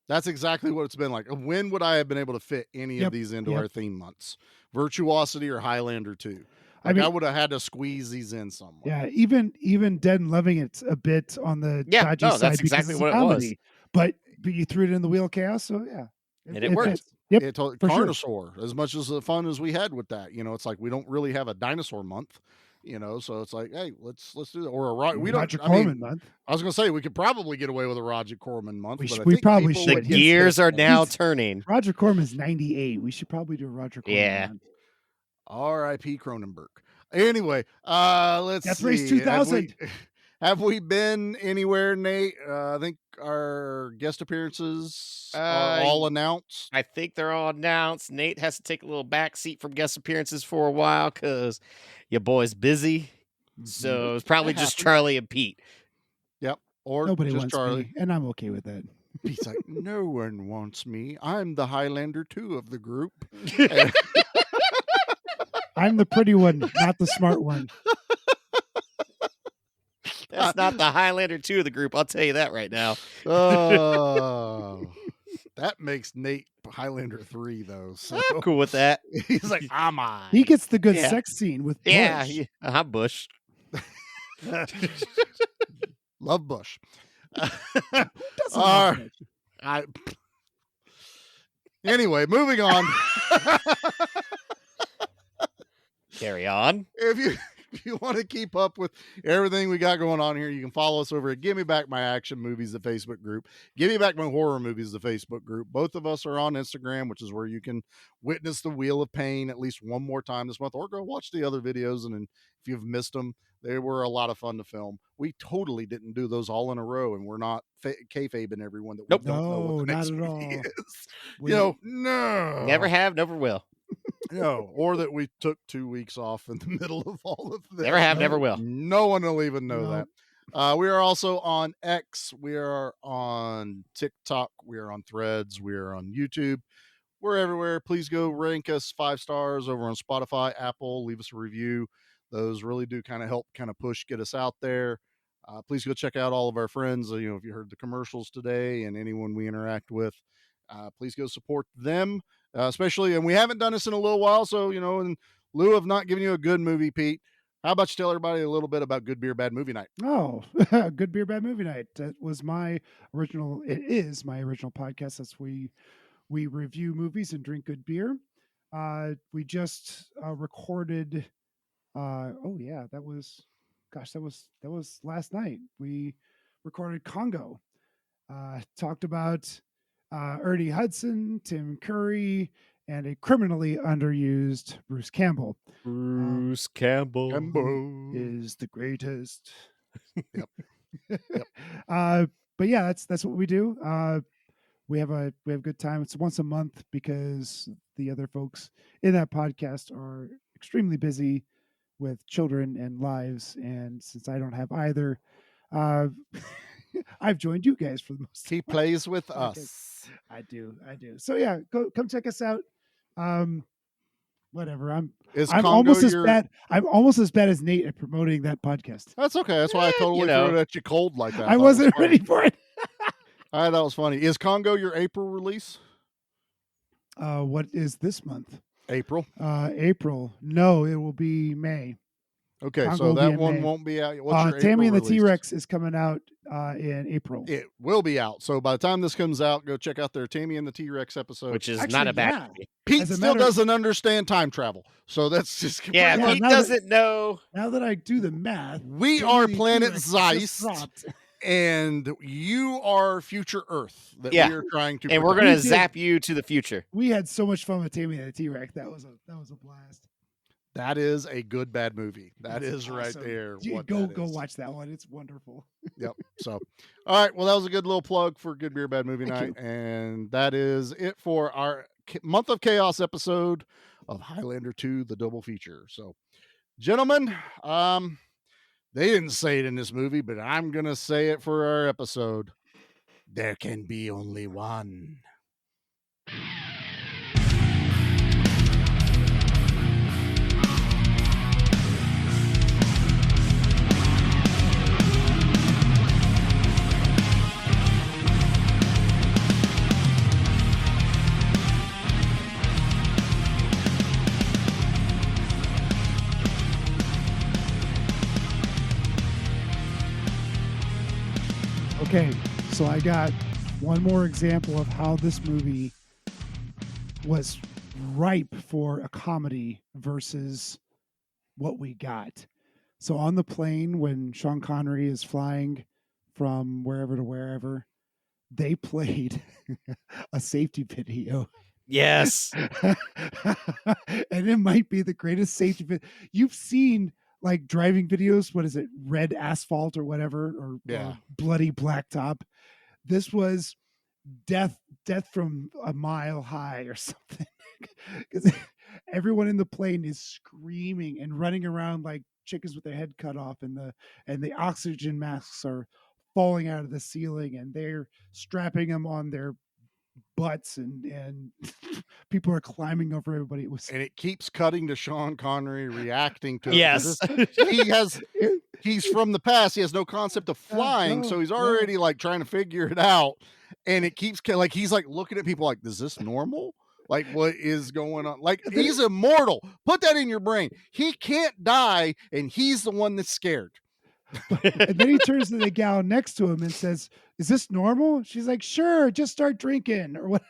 that's exactly what it's been like. When would I have been able to fit any of these into our theme months? Virtuosity or Highlander 2? Like I would have had to squeeze these in somewhere. Yeah, even Dead and Loving It's a bit on the dodgy side that's because exactly it's a what it was. comedy. But you threw it in the Wheel of Chaos, so yeah. And it worked. fits. Yep, For for sure. Carnosaur, as much as the fun as we had with that, it's like we don't really have a dinosaur month, so it's like, hey, let's do that. Or a Roger Corman month. I was gonna say we could probably get away with a Roger Corman month. But I We think probably people should. would The get gears pissed are at now us. turning. Roger Corman's 98. We should probably do a Roger Corman month. R.I.P. Cronenberg. Anyway, let's Death see. Race 2000. Have we been anywhere, Nate? I think our guest appearances are all announced. I think they're all announced. Nate has to take a little back seat from guest appearances for a while because your boy's busy. So it's probably just Charlie and Pete. Yep. Or Nobody just wants Charlie. me, and I'm okay with that. Pete's like, no one wants me. I'm the Highlander 2 of the group. I'm the pretty one, not the smart one. That's not the Highlander 2 of the group. I'll tell you that right now. Oh, that makes Nate Highlander 3, though. So I'm cool with that. He's like, I'm on. He gets the good sex scene with Bush. Yeah, I'm Bush. Love Bush. Doesn't love Bush? Anyway, moving on. Carry on. If you want to keep up with everything we got going on here, you can follow us over at Give Me Back My Action Movies, the Facebook group. Give Me Back My Horror Movies, the Facebook group. Both of us are on Instagram, which is where you can witness the Wheel of Pain at least one more time this month, or go watch the other videos. And if you've missed them, they were a lot of fun to film. We totally didn't do those all in a row, and we're not kayfabing everyone that we don't know what the next movie is. No. Never have, never will. No, or that we took 2 weeks off in the middle of all of this. Never have, never will. No one will even know that. We are also on X. We are on TikTok. We are on Threads. We are on YouTube. We're everywhere. Please go rank us 5 stars over on Spotify, Apple. Leave us a review. Those really do kind of help push, get us out there. Please go check out all of our friends. If you heard the commercials today and anyone we interact with, please go support them. Especially, and we haven't done this in a little while, so in lieu of not giving you a good movie, Pete, how about you tell everybody a little bit about Good Beer Bad Movie Night? Oh, Good Beer Bad Movie Night. That was my original. It is my original podcast. That's we review movies and drink good beer. We just recorded. That was last night. We recorded Congo. Talked about Ernie Hudson, Tim Curry, and a criminally underused Bruce Campbell. Bruce Campbell is the greatest. Yep. But yeah, that's what we do. We have a good time. It's once a month because the other folks in that podcast are extremely busy with children and lives, and since I don't have either, I've joined you guys for the most. He plays with us. I do. So yeah, come check us out. Whatever. I'm almost as bad. I'm almost as bad as Nate at promoting that podcast. That's okay. That's why I totally threw it at you cold like that. I wasn't ready for it. I thought that was funny. Is Congo your April release? What is this month? April. April. No, it will be May. Okay, Congo so that one May. won't be out. What's your Tammy April and the release? T-Rex is coming out in April. It will be out. So by the time this comes out, go check out their Tammy and the T-Rex episode. Which is not a bad movie. Pete still doesn't understand time travel. So that's just... Yeah, Pete doesn't know. Now that I do the math... We are Planet Zeist. and you are future Earth that Yeah. we are trying to And we're protect. going to zap you to the future. We had so much fun with Tammy and the T-Rex. That was a blast. That is a good bad movie. That That's is right awesome. there. What Go that is. watch that one. It's wonderful. Yep. So, all right. Well, that was a good little plug for Good Beer Bad Movie Thank Night, and that is it for our Month of Chaos episode of Highlander 2: The Double Feature. So, gentlemen, they didn't say it in this movie, but I'm gonna say it for our episode. There can be only one. Okay, so I got one more example of how this movie was ripe for a comedy versus what we got. So on the plane, when Sean Connery is flying from wherever to wherever, they played a safety video. Yes. And it might be the greatest safety video. You've seen like driving videos, what is it, red asphalt or whatever, or bloody blacktop. This was death from a mile high or something. Because everyone in the plane is screaming and running around like chickens with their head cut off, and the oxygen masks are falling out of the ceiling, and they're strapping them on their butts, and people are climbing over everybody. And it keeps cutting to Sean Connery reacting to it. Yes. He's from the past. He has no concept of flying, so he's already like trying to figure it out. And it keeps like he's like looking at people like, is this normal? Like, what is going on? Like, he's immortal. Put that in your brain. He can't die, and he's the one that's scared. And then he turns to the gal next to him and says, "Is this normal?" She's like, "Sure, just start drinking," or whatever.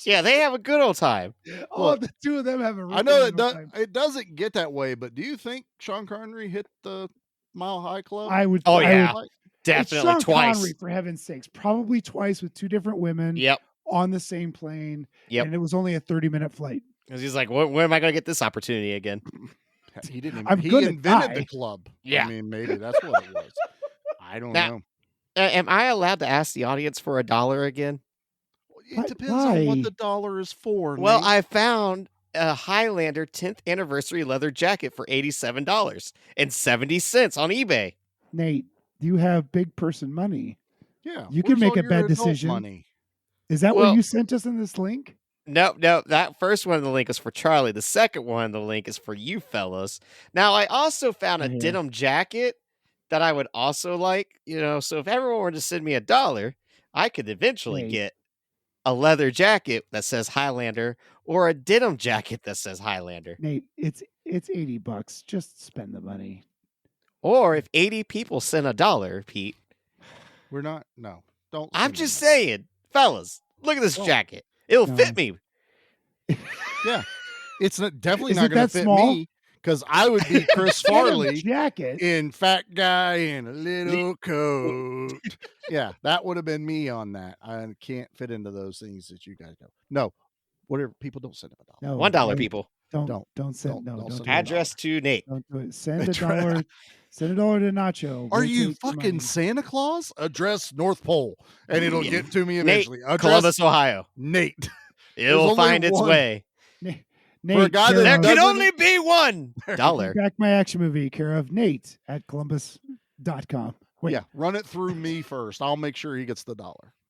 Yeah, they have a good old time. Oh, the two of them have a. I know it doesn't get that way, but do you think Sean Connery hit the Mile High Club? I would. Oh, I yeah. would, Definitely Sean twice. Connery, for heaven's sakes, probably twice with two different women. Yep. On the same plane. Yep. And it was only a 30-minute flight. Because he's like, when am I going to get this opportunity again? He didn't. I'm He gonna invented die. the club. Yeah. I mean, maybe that's what it was. I don't know. Am I allowed to ask the audience for $1 again? It depends on what the dollar is for. Well, Nate. I found a Highlander 10th anniversary leather jacket for $87.70 on eBay. Nate, you have big person money. Yeah. You can where's make all a your bad adult decision. Money? Is that Well- what you sent us in this link? No, that first one in the link is for Charlie. The second one in the link is for you fellas. Now, I also found a denim jacket that I would also like, so if everyone were to send me $1, I could eventually Wait. get a leather jacket that says Highlander or a denim jacket that says Highlander. Nate, it's $80. Just spend the money. Or if 80 people send $1, Pete. We're not. No, don't. I'm send just me saying, fellas, look at this jacket. It'll fit me. that. Yeah, it's definitely Is not it going that to fit small? me because I would be Chris Farley jacket in fat guy in a little coat. Yeah, that would have been me on that. I can't fit into those things that you guys know. No, whatever. People don't send him $1. No, $1, Nate, people. Don't Don't send. Don't send do Address to Nate. it. Don't do it. Send That's $1. Send $1 to Nacho. Are We'll you take your fucking money. Santa Claus? Address North Pole, and it'll get to me Nate, eventually. Address Columbus, Ohio. Nate. It'll only find its one. way. Nate, For a guy care that There of- can doesn't- only be $1. Back my action movie, care of Nate at Columbus.com. Wait, Yeah, run it through me first. I'll make sure he gets the $1.